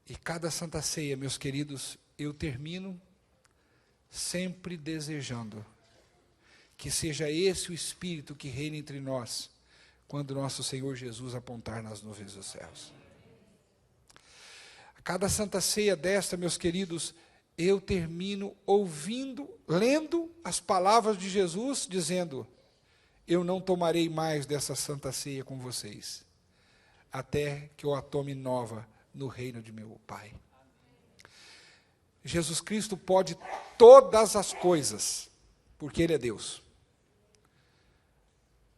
S6: E cada Santa Ceia, meus queridos, eu termino sempre desejando que seja esse o Espírito que reina entre nós, quando nosso Senhor Jesus apontar nas nuvens dos céus. Cada Santa Ceia desta, meus queridos, eu termino lendo as palavras de Jesus, dizendo: eu não tomarei mais dessa Santa Ceia com vocês, até que eu a tome nova no reino de meu Pai. Jesus Cristo pode todas as coisas, porque Ele é Deus.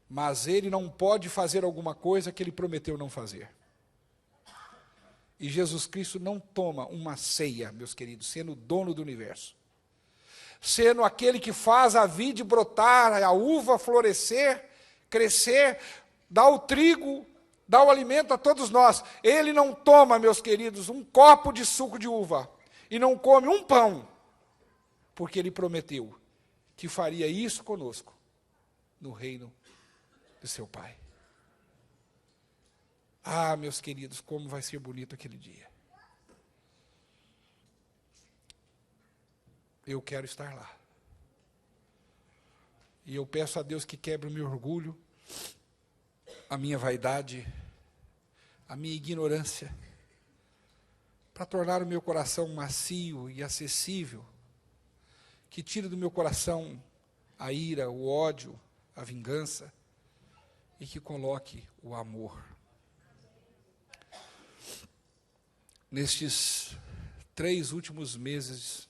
S6: Mas Ele não pode fazer alguma coisa que Ele prometeu não fazer. E Jesus Cristo não toma uma ceia, meus queridos, sendo o dono do universo, sendo aquele que faz a vide brotar, a uva florescer, crescer, dá o trigo, dá o alimento a todos nós. Ele não toma, meus queridos, um copo de suco de uva e não come um pão, porque Ele prometeu que faria isso conosco no reino de seu Pai. Ah, meus queridos, como vai ser bonito aquele dia. Eu quero estar lá. E eu peço a Deus que quebre o meu orgulho, a minha vaidade, a minha ignorância, para tornar o meu coração macio e acessível, que tire do meu coração a ira, o ódio, a vingança, e que coloque o amor. Nestes 3 últimos meses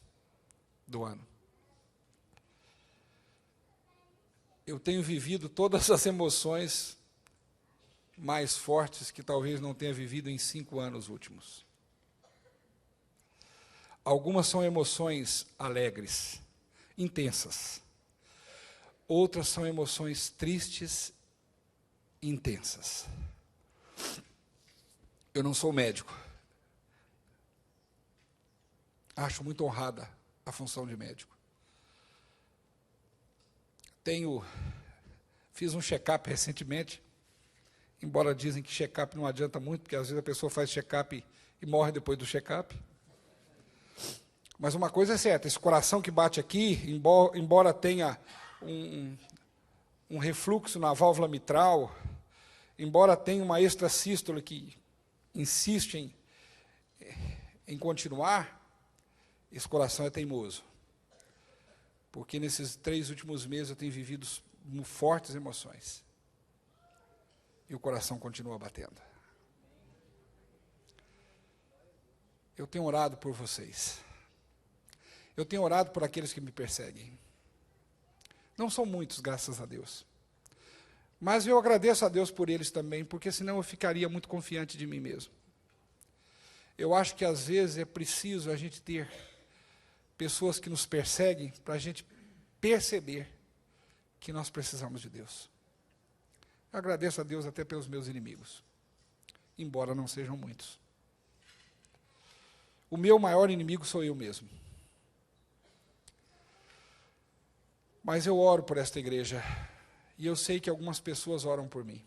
S6: do ano, eu tenho vivido todas as emoções mais fortes que talvez não tenha vivido em 5 anos últimos. Algumas são emoções alegres, intensas. Outras são emoções tristes, intensas. Eu não sou médico. Acho muito honrada a função de médico. Fiz um check-up recentemente, embora dizem que check-up não adianta muito, porque às vezes a pessoa faz check-up e morre depois do check-up. Mas uma coisa é certa, esse coração que bate aqui, embora tenha um refluxo na válvula mitral, embora tenha uma extrasístole que insiste em continuar, esse coração é teimoso. Porque nesses 3 últimos meses eu tenho vivido fortes emoções. E o coração continua batendo. Eu tenho orado por vocês. Eu tenho orado por aqueles que me perseguem. Não são muitos, graças a Deus. Mas eu agradeço a Deus por eles também, porque senão eu ficaria muito confiante de mim mesmo. Eu acho que às vezes é preciso a gente ter pessoas que nos perseguem para a gente perceber que nós precisamos de Deus. Eu agradeço a Deus até pelos meus inimigos, embora não sejam muitos. O meu maior inimigo sou eu mesmo. Mas eu oro por esta igreja, e eu sei que algumas pessoas oram por mim.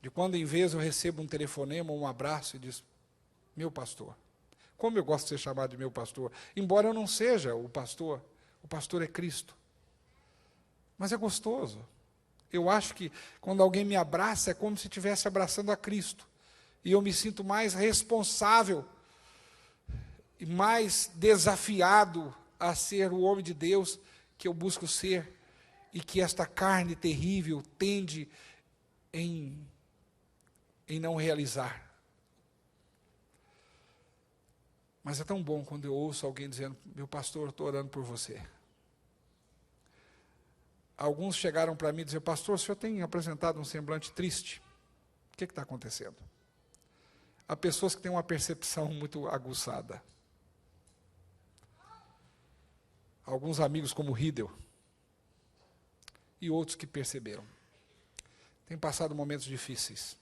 S6: De quando em vez eu recebo um telefonema, um abraço e diz: meu pastor. Como eu gosto de ser chamado de meu pastor, embora eu não seja o pastor é Cristo. Mas é gostoso. Eu acho que quando alguém me abraça, é como se estivesse abraçando a Cristo. E eu me sinto mais responsável e mais desafiado a ser o homem de Deus que eu busco ser, e que esta carne terrível tende em não realizar. Mas é tão bom quando eu ouço alguém dizendo: meu pastor, eu estou orando por você. Alguns chegaram para mim e diziam: pastor, o senhor tem apresentado um semblante triste. O que está acontecendo? Há pessoas que têm uma percepção muito aguçada. Alguns amigos como Riedel e outros que perceberam. Têm passado momentos difíceis.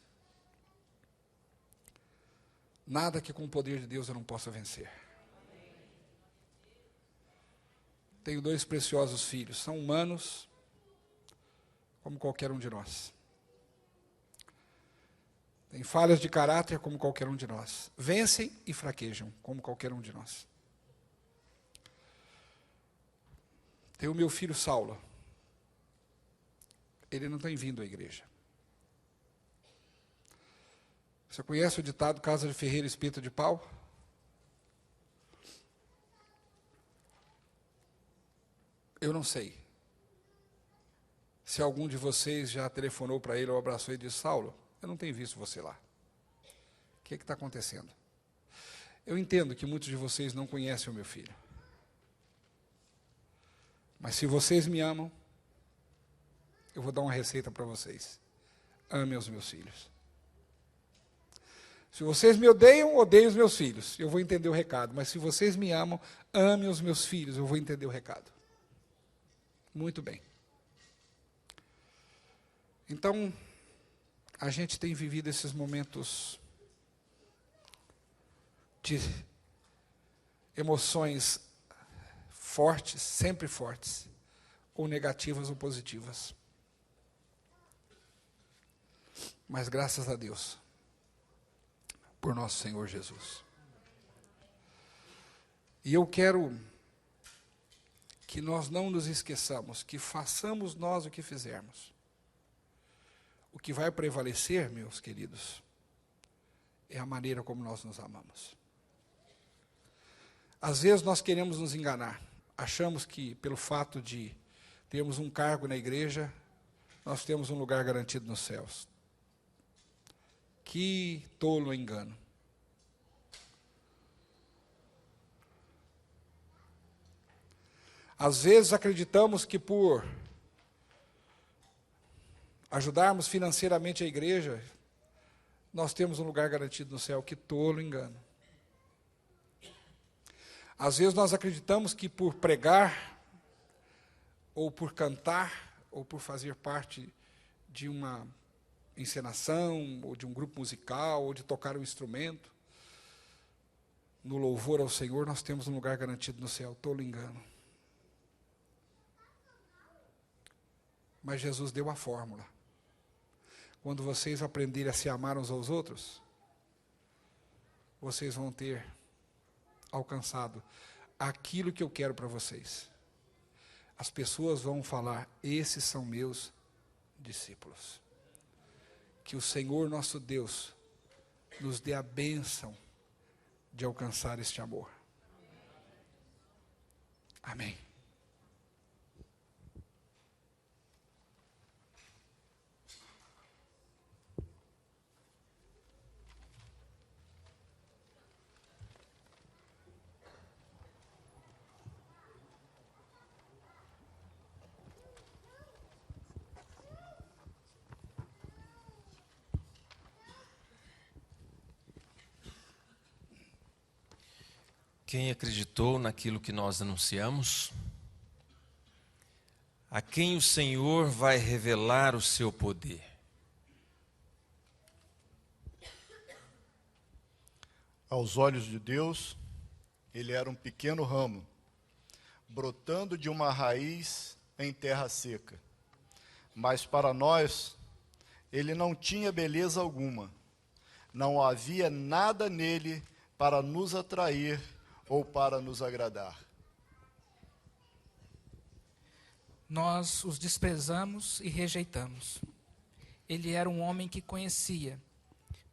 S6: Nada que com o poder de Deus eu não possa vencer. Tenho 2 preciosos filhos, são humanos, como qualquer um de nós. Têm falhas de caráter, como qualquer um de nós. Vencem e fraquejam, como qualquer um de nós. Tenho o meu filho Saulo. Ele não tem vindo à igreja. Você conhece o ditado casa de ferreiro, espeta de pau? Eu não sei se algum de vocês já telefonou para ele ou abraçou e disse: Saulo, eu não tenho visto você lá. O que está acontecendo? Eu entendo que muitos de vocês não conhecem o meu filho. Mas se vocês me amam, eu vou dar uma receita para vocês. Amem os meus filhos. Se vocês me odeiam, odeiem os meus filhos. Eu vou entender o recado. Mas se vocês me amam, amem os meus filhos. Eu vou entender o recado. Muito bem. Então, a gente tem vivido esses momentos de emoções fortes, sempre fortes, ou negativas ou positivas. Mas graças a Deus, por nosso Senhor Jesus. E eu quero que nós não nos esqueçamos, que façamos nós o que fizermos. O que vai prevalecer, meus queridos, é a maneira como nós nos amamos. Às vezes nós queremos nos enganar. Achamos que pelo fato de termos um cargo na igreja, nós temos um lugar garantido nos céus. Que tolo engano. Às vezes acreditamos que por ajudarmos financeiramente a igreja, nós temos um lugar garantido no céu. Que tolo engano. Às vezes nós acreditamos que por pregar, ou por cantar, ou por fazer parte de uma encenação, ou de um grupo musical, ou de tocar um instrumento, no louvor ao Senhor, nós temos um lugar garantido no céu. Tolo engano. Mas Jesus deu a fórmula. Quando vocês aprenderem a se amar uns aos outros, vocês vão ter alcançado aquilo que eu quero para vocês. As pessoas vão falar: esses são meus discípulos. Que o Senhor nosso Deus nos dê a bênção de alcançar este amor. Amém.
S5: Quem acreditou naquilo que nós anunciamos? A quem o Senhor vai revelar o seu poder?
S7: Aos olhos de Deus, ele era um pequeno ramo, brotando de uma raiz em terra seca. Mas para nós, ele não tinha beleza alguma. Não havia nada nele para nos atrair ou para nos agradar.
S3: Nós os desprezamos e rejeitamos. Ele era um homem que conhecia,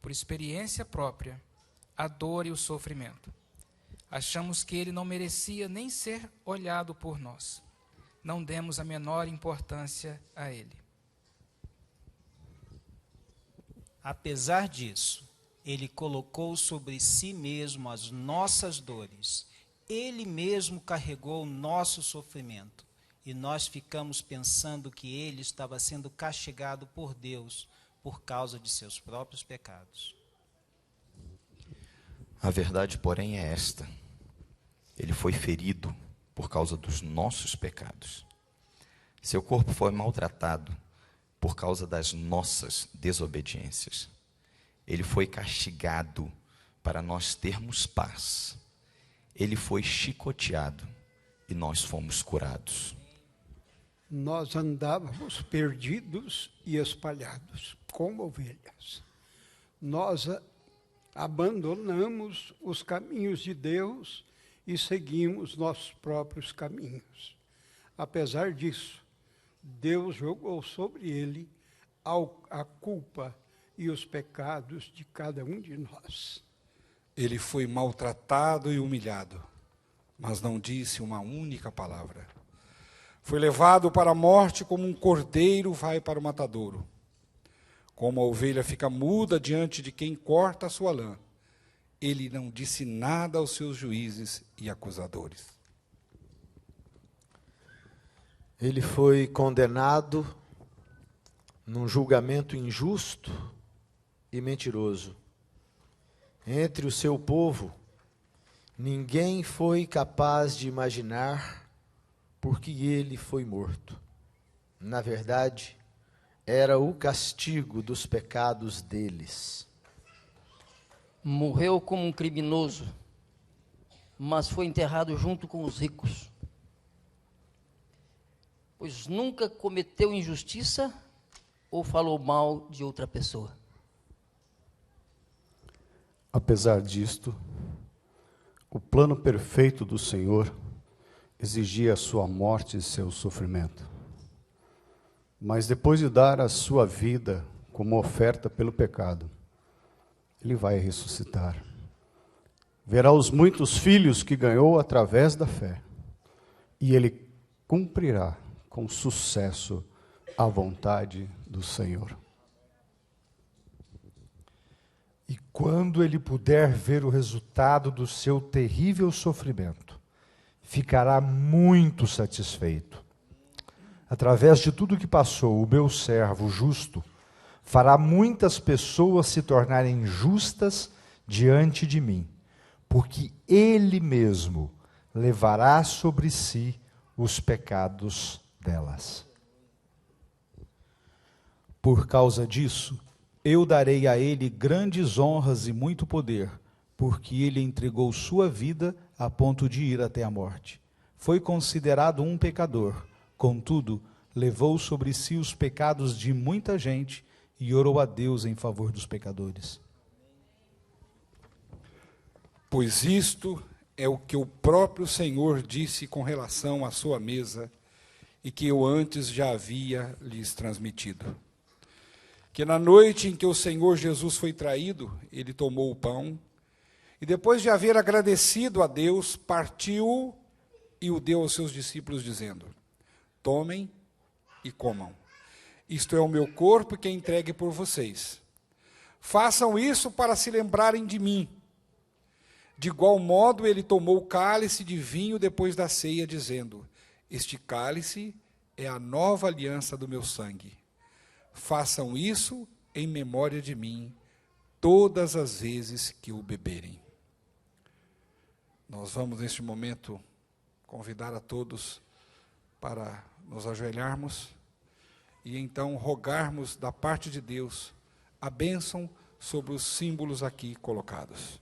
S3: por experiência própria, a dor e o sofrimento. Achamos que ele não merecia nem ser olhado por nós. Não demos a menor importância a ele.
S8: Apesar disso, ele colocou sobre si mesmo as nossas dores. Ele mesmo carregou o nosso sofrimento. E nós ficamos pensando que ele estava sendo castigado por Deus por causa de seus próprios pecados.
S9: A verdade, porém, é esta: ele foi ferido por causa dos nossos pecados. Seu corpo foi maltratado por causa das nossas desobediências. Ele foi castigado para nós termos paz. Ele foi chicoteado e nós fomos curados.
S10: Nós andávamos perdidos e espalhados, como ovelhas. Nós abandonamos os caminhos de Deus e seguimos nossos próprios caminhos. Apesar disso, Deus jogou sobre ele a culpa e os pecados de cada um de nós.
S6: Ele foi maltratado e humilhado, mas não disse uma única palavra. Foi levado para a morte como um cordeiro vai para o matadouro. Como a ovelha fica muda diante de quem corta a sua lã, ele não disse nada aos seus juízes e acusadores.
S11: Ele foi condenado num julgamento injusto e mentiroso. Entre o seu povo, ninguém foi capaz de imaginar por que ele foi morto. Na verdade, era o castigo dos pecados deles.
S12: Morreu como um criminoso, mas foi enterrado junto com os ricos. Pois nunca cometeu injustiça ou falou mal de outra pessoa.
S4: Apesar disto, o plano perfeito do Senhor exigia a sua morte e seu sofrimento. Mas depois de dar a sua vida como oferta pelo pecado, ele vai ressuscitar. Verá os muitos filhos que ganhou através da fé, e ele cumprirá com sucesso a vontade do Senhor.
S1: E quando ele puder ver o resultado do seu terrível sofrimento, ficará muito satisfeito. Através de tudo que passou, o meu servo justo fará muitas pessoas se tornarem justas diante de mim, porque ele mesmo levará sobre si os pecados delas.
S13: Por causa disso, eu darei a ele grandes honras e muito poder, porque ele entregou sua vida a ponto de ir até a morte. Foi considerado um pecador, contudo, levou sobre si os pecados de muita gente e orou a Deus em favor dos pecadores.
S6: Pois isto é o que o próprio Senhor disse com relação à sua mesa e que eu antes já havia lhes transmitido. Que na noite em que o Senhor Jesus foi traído, ele tomou o pão e depois de haver agradecido a Deus, partiu e o deu aos seus discípulos dizendo: tomem e comam. Isto é o meu corpo que é entregue por vocês. Façam isso para se lembrarem de mim. De igual modo, ele tomou o cálice de vinho depois da ceia, dizendo: este cálice é a nova aliança do meu sangue. Façam isso em memória de mim, todas as vezes que o beberem. Nós vamos, neste momento, convidar a todos para nos ajoelharmos e então rogarmos da parte de Deus a bênção sobre os símbolos aqui colocados.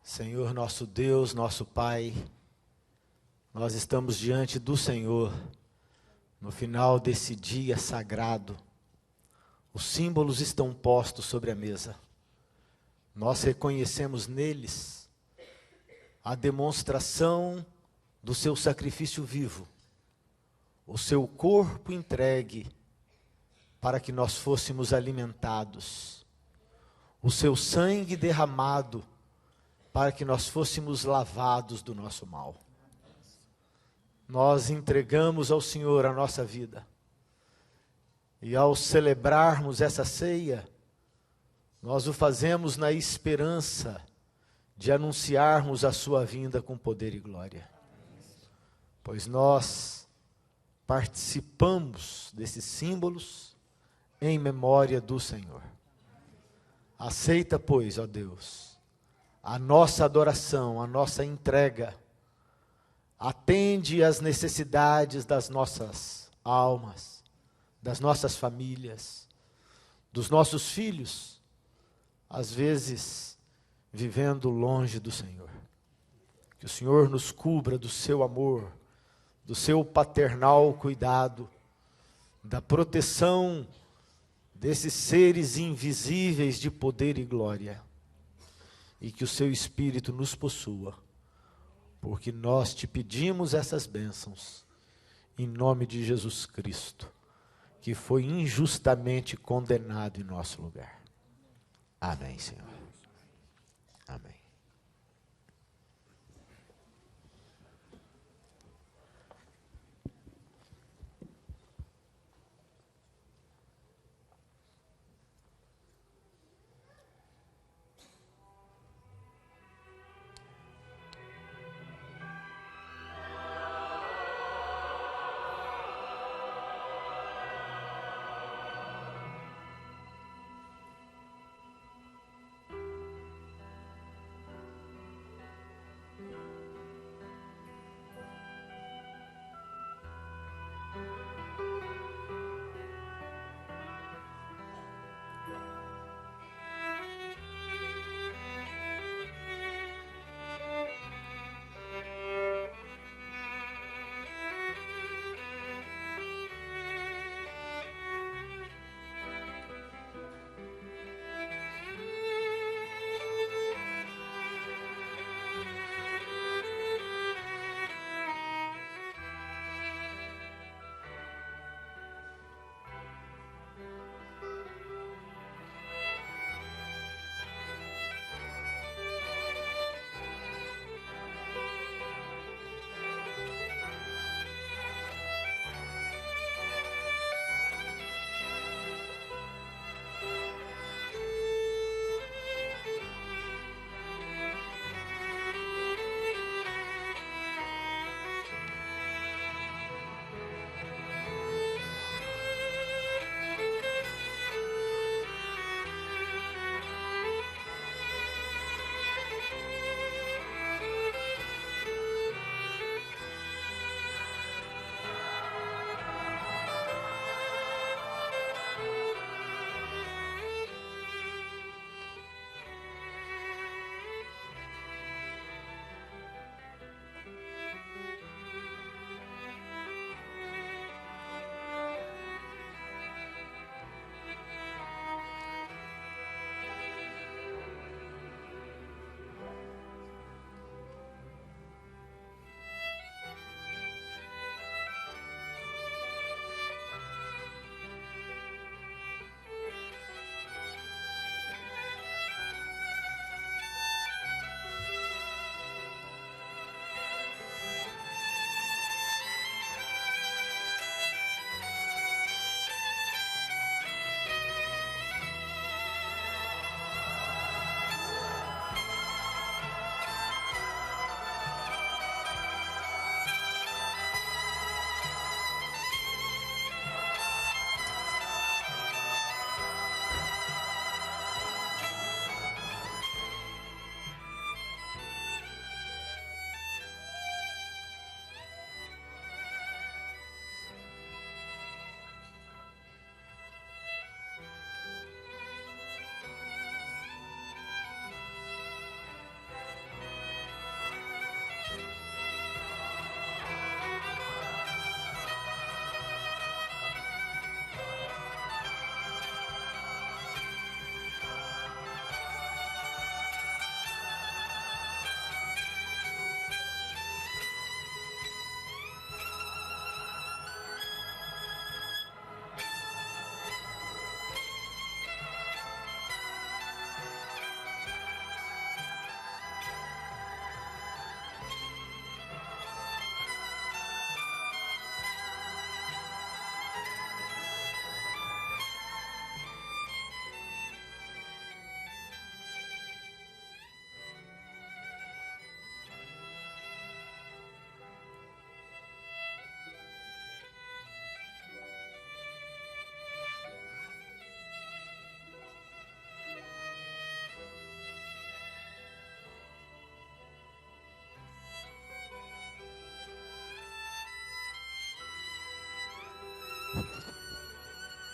S11: Senhor, nosso Deus, nosso Pai, nós estamos diante do Senhor no final desse dia sagrado. Os símbolos estão postos sobre a mesa. Nós reconhecemos neles a demonstração do seu sacrifício vivo, o seu corpo entregue para que nós fôssemos alimentados, o seu sangue derramado para que nós fôssemos lavados do nosso mal. Nós entregamos ao Senhor a nossa vida. E ao celebrarmos essa ceia, nós o fazemos na esperança de anunciarmos a sua vinda com poder e glória. Pois nós participamos desses símbolos em memória do Senhor. Aceita, pois, ó Deus, a nossa adoração, a nossa entrega. Atende às necessidades das nossas almas, das nossas famílias, dos nossos filhos, às vezes vivendo longe do Senhor. Que o Senhor nos cubra do seu amor, do seu paternal cuidado, da proteção desses seres invisíveis de poder e glória, e que o seu Espírito nos possua, porque nós te pedimos essas bênçãos, em nome de Jesus Cristo, que foi injustamente condenado em nosso lugar. Amém, Senhor. Amém.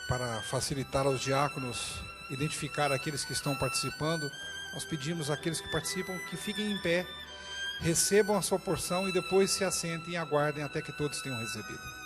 S6: Para facilitar aos diáconos identificar aqueles que estão participando, nós pedimos àqueles que participam que fiquem em pé, recebam a sua porção e depois se assentem e aguardem até que todos tenham recebido.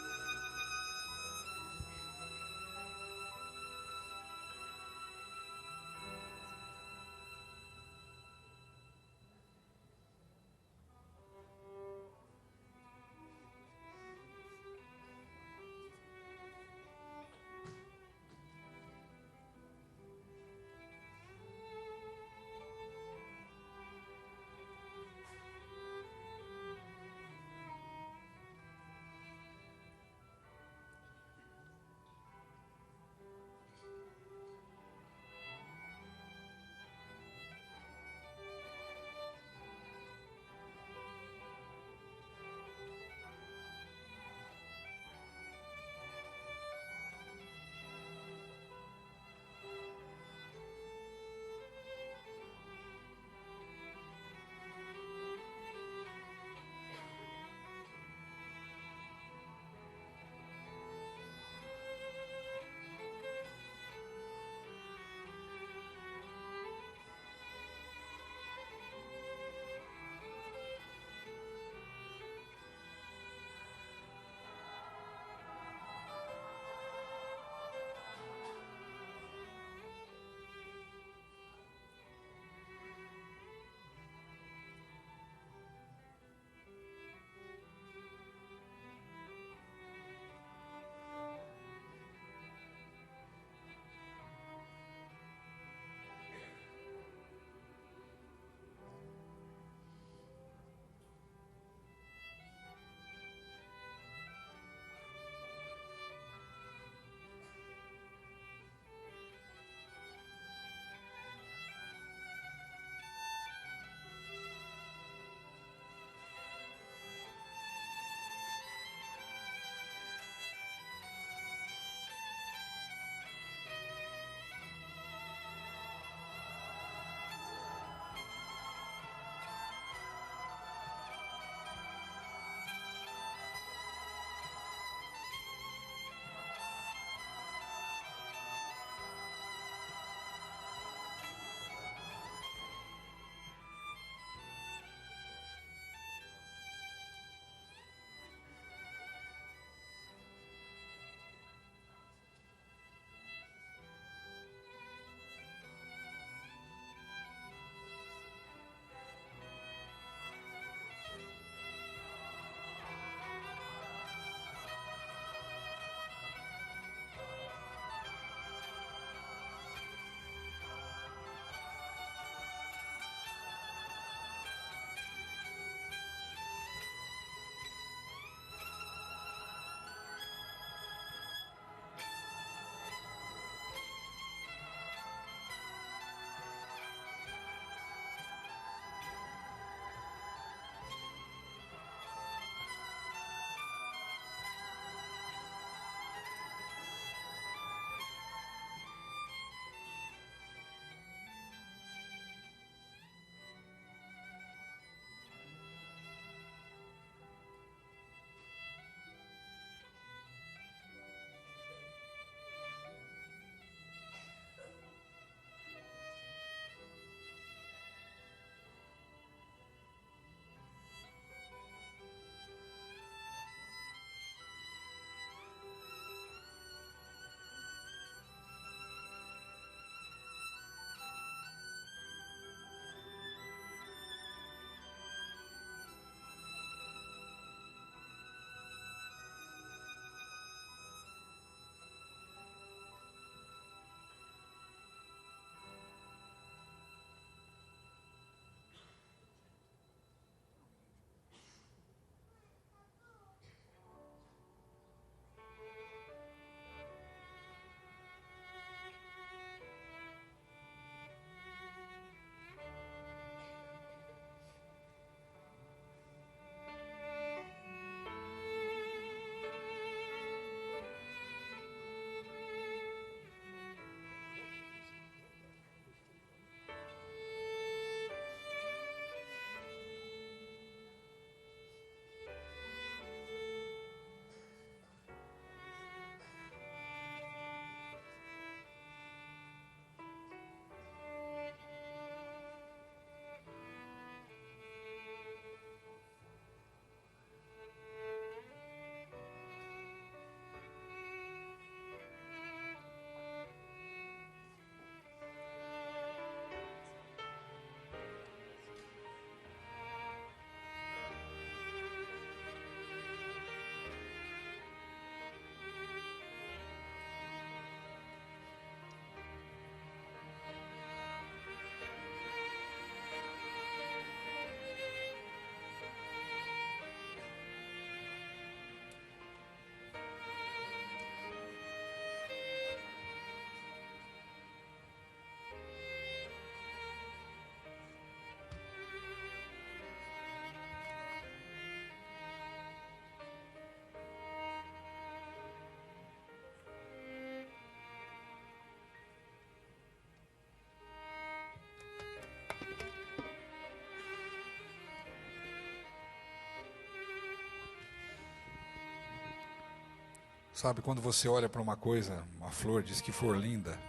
S6: Sabe, quando você olha para uma coisa, uma flor, diz que flor linda.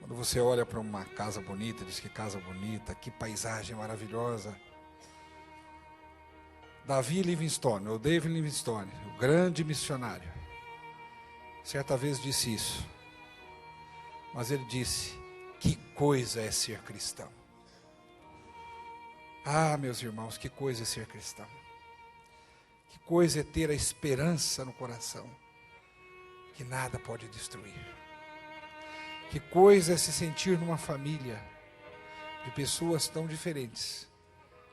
S6: Quando você olha para uma casa bonita, diz que casa bonita, que paisagem maravilhosa. David Livingstone, ou David Livingstone, o grande missionário, certa vez disse isso. Mas ele disse: que coisa é ser cristão. Ah, meus irmãos, que coisa é ser cristão. Que coisa é ter a esperança no coração, que nada pode destruir. Que coisa é se sentir numa família de pessoas tão diferentes,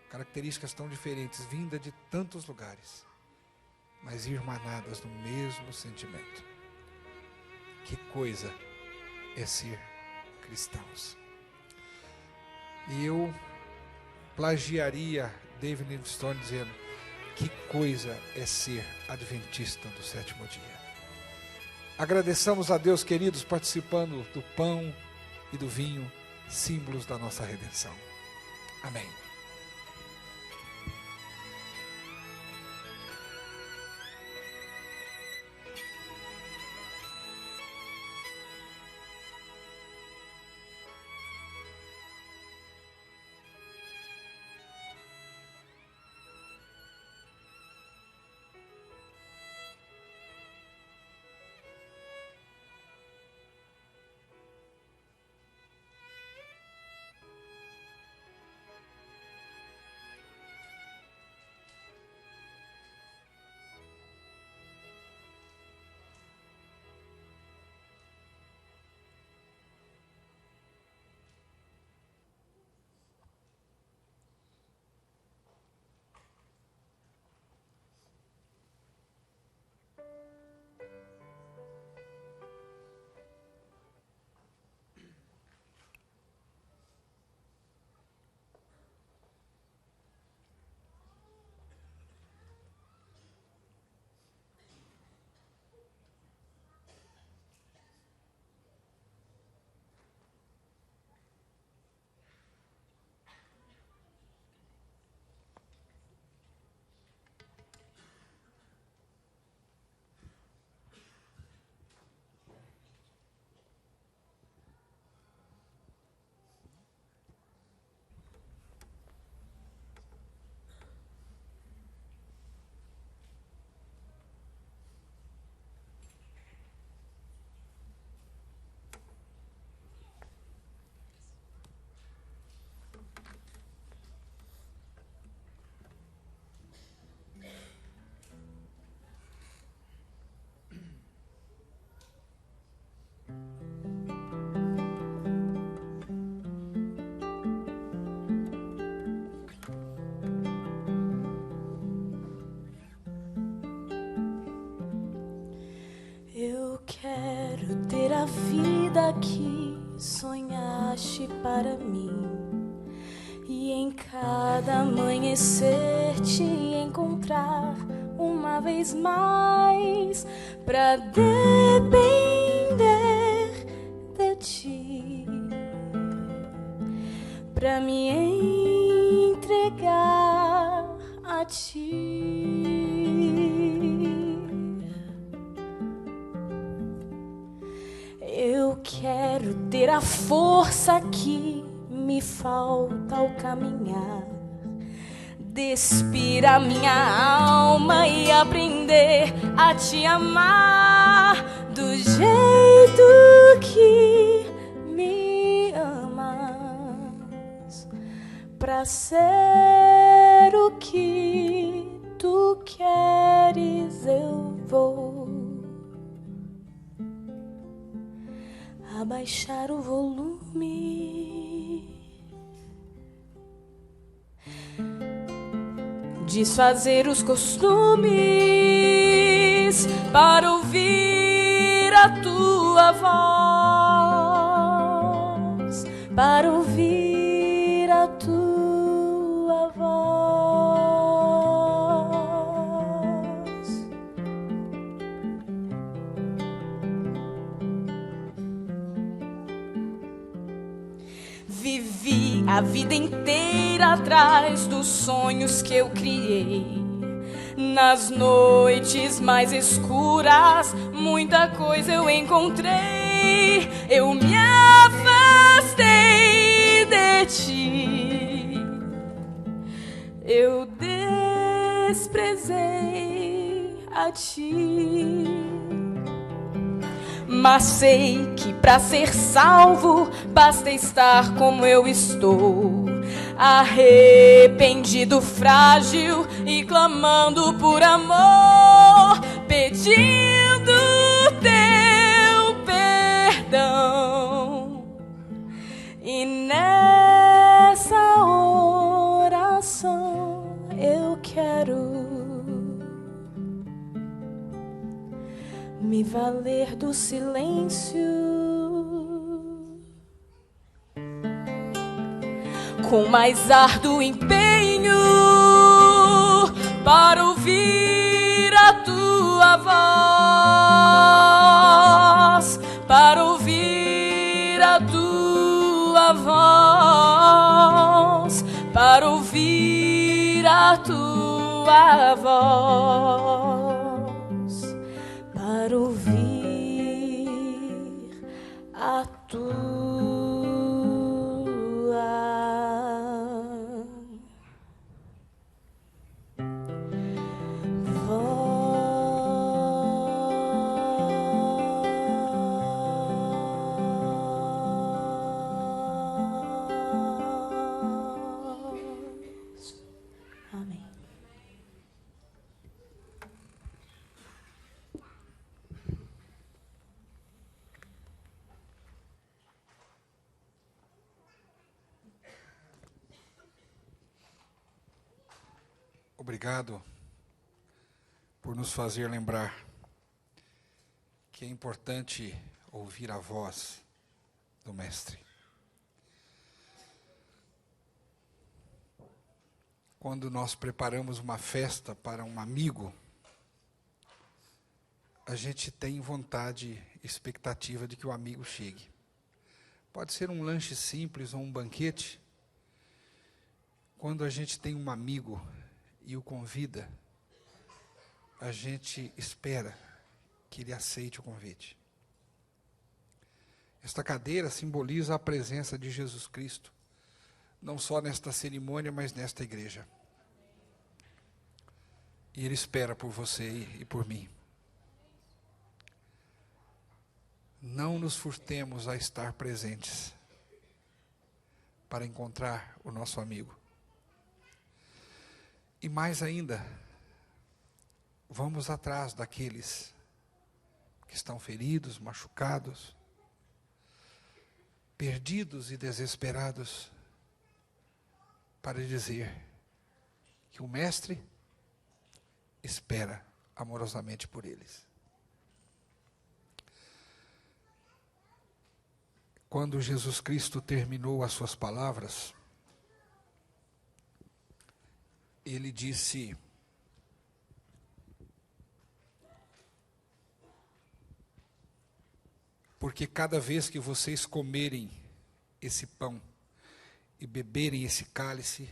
S6: características tão diferentes, vinda de tantos lugares, mas irmanadas no mesmo sentimento. Que coisa é ser cristãos. E eu plagiaria David Livingstone dizendo: que coisa é ser adventista do sétimo dia. Agradeçamos a Deus, queridos, participando do pão e do vinho, símbolos da nossa redenção. Amém.
S2: Quero ter a vida que sonhaste para mim, e em cada amanhecer te encontrar uma vez mais, pra depender de ti, pra me entregar a ti. Eu quero ter a força que me falta ao caminhar, despir a minha alma e aprender a te amar do jeito que me amas, pra ser o que tu queres. Eu vou abaixar o volume, desfazer os costumes para ouvir a tua voz, para ouvir a tua voz. Vivi a vida inteira atrás dos sonhos que eu criei, Nas noites mais escuras, muita coisa eu encontrei. Eu me afastei de ti, eu desprezei a ti. Mas sei que para ser salvo basta estar como eu estou, arrependido, frágil e clamando por amor, pedindo teu perdão. E nessa oração eu quero me valer do silêncio, com mais árduo empenho, para ouvir a tua voz, para ouvir a tua voz, para ouvir a tua voz, para ouvir a tua voz. Amém.
S6: Obrigado por nos fazer lembrar que é importante ouvir a voz do Mestre. Quando nós preparamos uma festa para um amigo, a gente tem vontade, expectativa de que o amigo chegue. Pode ser um lanche simples ou um banquete. Quando a gente tem um amigo e o convida, a gente espera que ele aceite o convite. Esta cadeira simboliza a presença de Jesus Cristo, não só nesta cerimônia, mas nesta igreja. E Ele espera por você e por mim. Não nos furtemos a estar presentes para encontrar o nosso amigo. E mais ainda, vamos atrás daqueles que estão feridos, machucados, perdidos e desesperados, para dizer que o Mestre espera amorosamente por eles. Quando Jesus Cristo terminou as suas palavras, Ele disse: porque cada vez que vocês comerem esse pão e beberem esse cálice,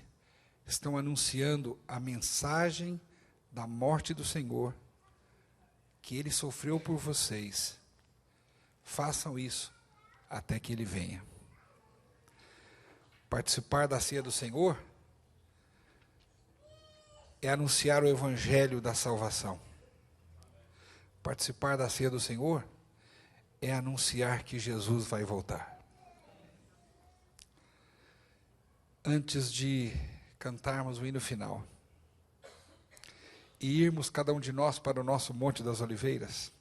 S6: estão anunciando a mensagem da morte do Senhor, que Ele sofreu por vocês. Façam isso até que Ele venha. Participar da ceia do Senhor é anunciar o evangelho da salvação. Participar da ceia do Senhor é anunciar que Jesus vai voltar. Antes de cantarmos o hino final e irmos cada um de nós para o nosso Monte das Oliveiras,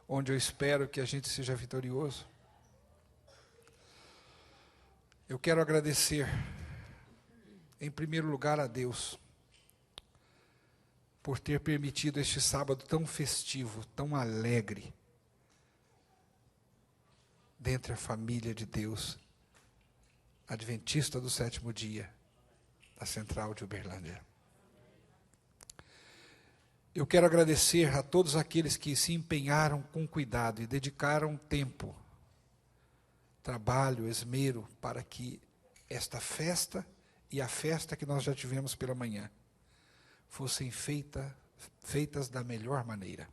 S6: onde eu espero que a gente seja vitorioso, eu quero agradecer, em primeiro lugar, a Deus por ter permitido este sábado tão festivo, tão alegre, dentre a família de Deus, adventista do sétimo dia, da Central de Uberlândia. Eu quero agradecer a todos aqueles que se empenharam com cuidado e dedicaram tempo, trabalho, esmero, para que esta festa e a festa que nós já tivemos pela manhã fossem feitas da melhor maneira.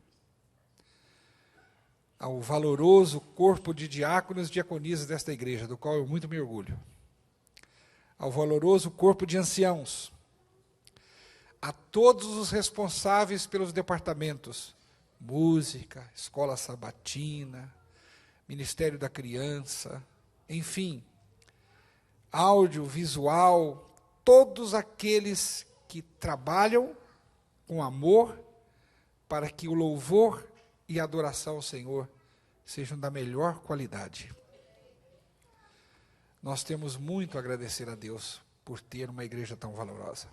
S6: Ao valoroso corpo de diáconos e diaconisas desta igreja, do qual eu muito me orgulho. Ao valoroso corpo de anciãos. A todos os responsáveis pelos departamentos, música, escola sabatina, Ministério da Criança, enfim, áudio, visual, todos aqueles que trabalham com amor para que o louvor e a adoração ao Senhor sejam da melhor qualidade. Nós temos muito a agradecer a Deus por ter uma igreja tão valorosa.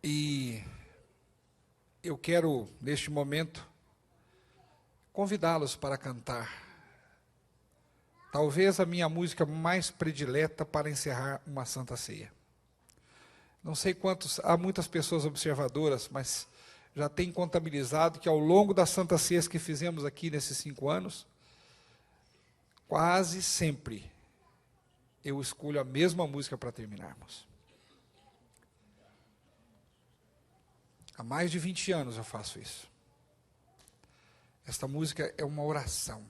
S6: E eu quero, neste momento, convidá-los para cantar. Talvez a minha música mais predileta para encerrar uma Santa Ceia. Não sei quantos, há muitas pessoas observadoras, mas já tem contabilizado que ao longo das Santas Ceias que fizemos aqui nesses 5 anos, quase sempre eu escolho a mesma música para terminarmos. Há mais de 20 anos eu faço isso. Esta música é uma oração.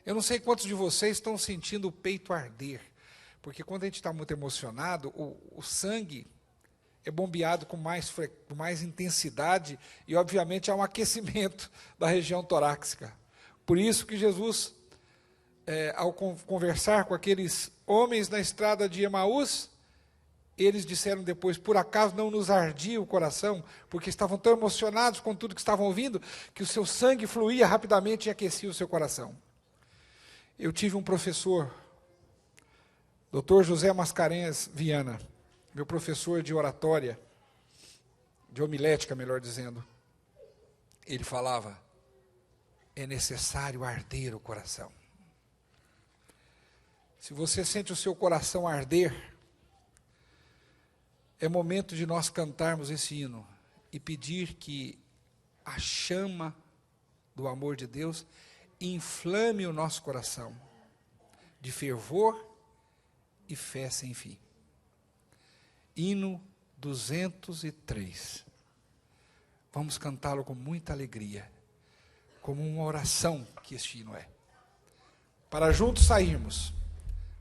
S6: Eu não sei quantos de vocês estão sentindo o peito arder, porque quando a gente está muito emocionado, o sangue é bombeado com mais intensidade e, obviamente, há um aquecimento da região torácica. Por isso que Jesus, ao conversar com aqueles homens na estrada de Emaús, eles disseram depois, por acaso não nos ardia o coração, porque estavam tão emocionados com tudo que estavam ouvindo, que o seu sangue fluía rapidamente e aquecia o seu coração. Eu tive um professor, Dr. José Mascarenhas Viana, meu professor de oratória, de homilética, melhor dizendo. Ele falava, é necessário arder o coração. Se você sente o seu coração arder, é momento de nós cantarmos esse hino e pedir que a chama do amor de Deus inflame o nosso coração de fervor e fé sem fim. Hino 203. Vamos cantá-lo com muita alegria, como uma oração que este hino é, para juntos sairmos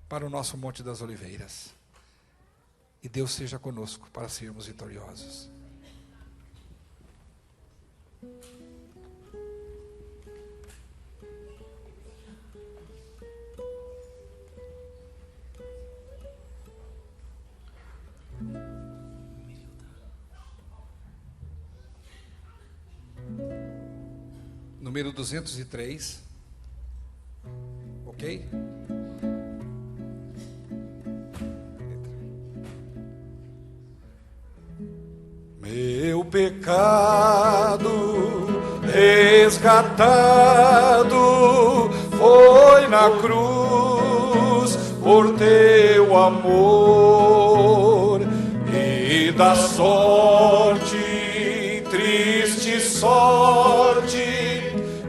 S6: para o nosso Monte das Oliveiras. E Deus seja conosco para sermos vitoriosos. Número 203. Ok?
S5: Meu pecado resgatado foi na cruz por teu amor, e da sorte, triste sorte,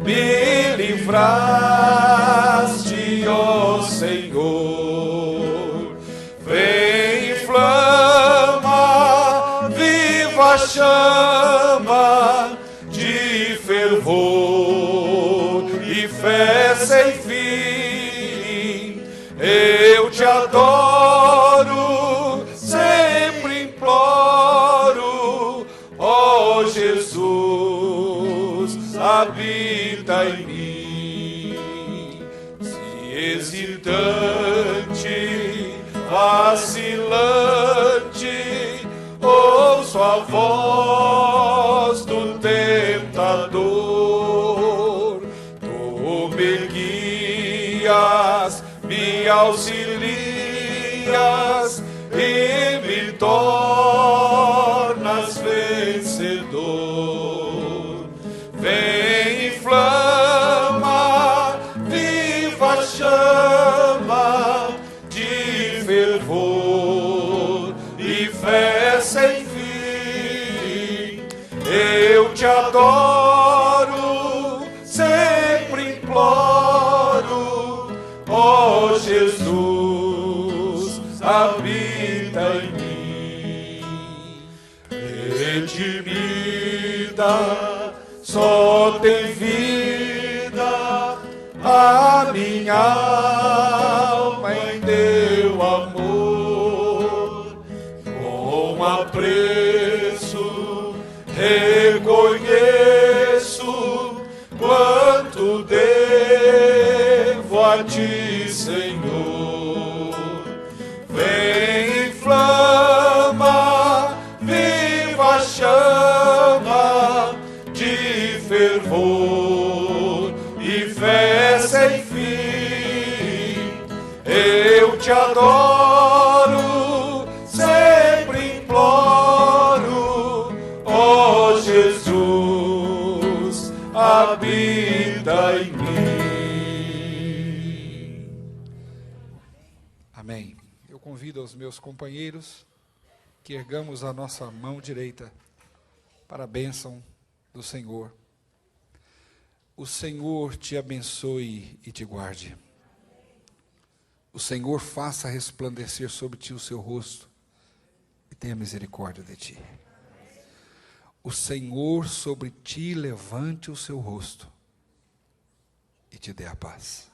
S5: me livraste, ó Senhor. Vem, inflama, viva chama de fervor e fé sem fim. Eu te adoro, sempre imploro, ó Jesus, habita em mim. Se hesitante, vacilante, ouço a voz do tentador. Tu me guias, me auxilias e me tornas vencedor. Vem, inflama, viva chama de fervor e fé sem fim. Eu te adoro, sempre imploro, ó Jesus, habita em mim.
S14: redimida, só tem vida a minha alma em teu amor. Com apreço reconheço quanto devo a ti, Senhor. Vem, inflama, viva chama de fervor e fé sem fim. Eu te adoro, sempre imploro, ó Jesus, habita em mim.
S6: Amém. Eu convido os meus companheiros que ergamos a nossa mão direita para a bênção do Senhor. O Senhor te abençoe e te guarde. O Senhor faça resplandecer sobre ti o seu rosto e tenha misericórdia de ti. O Senhor sobre ti levante o seu rosto e te dê a paz.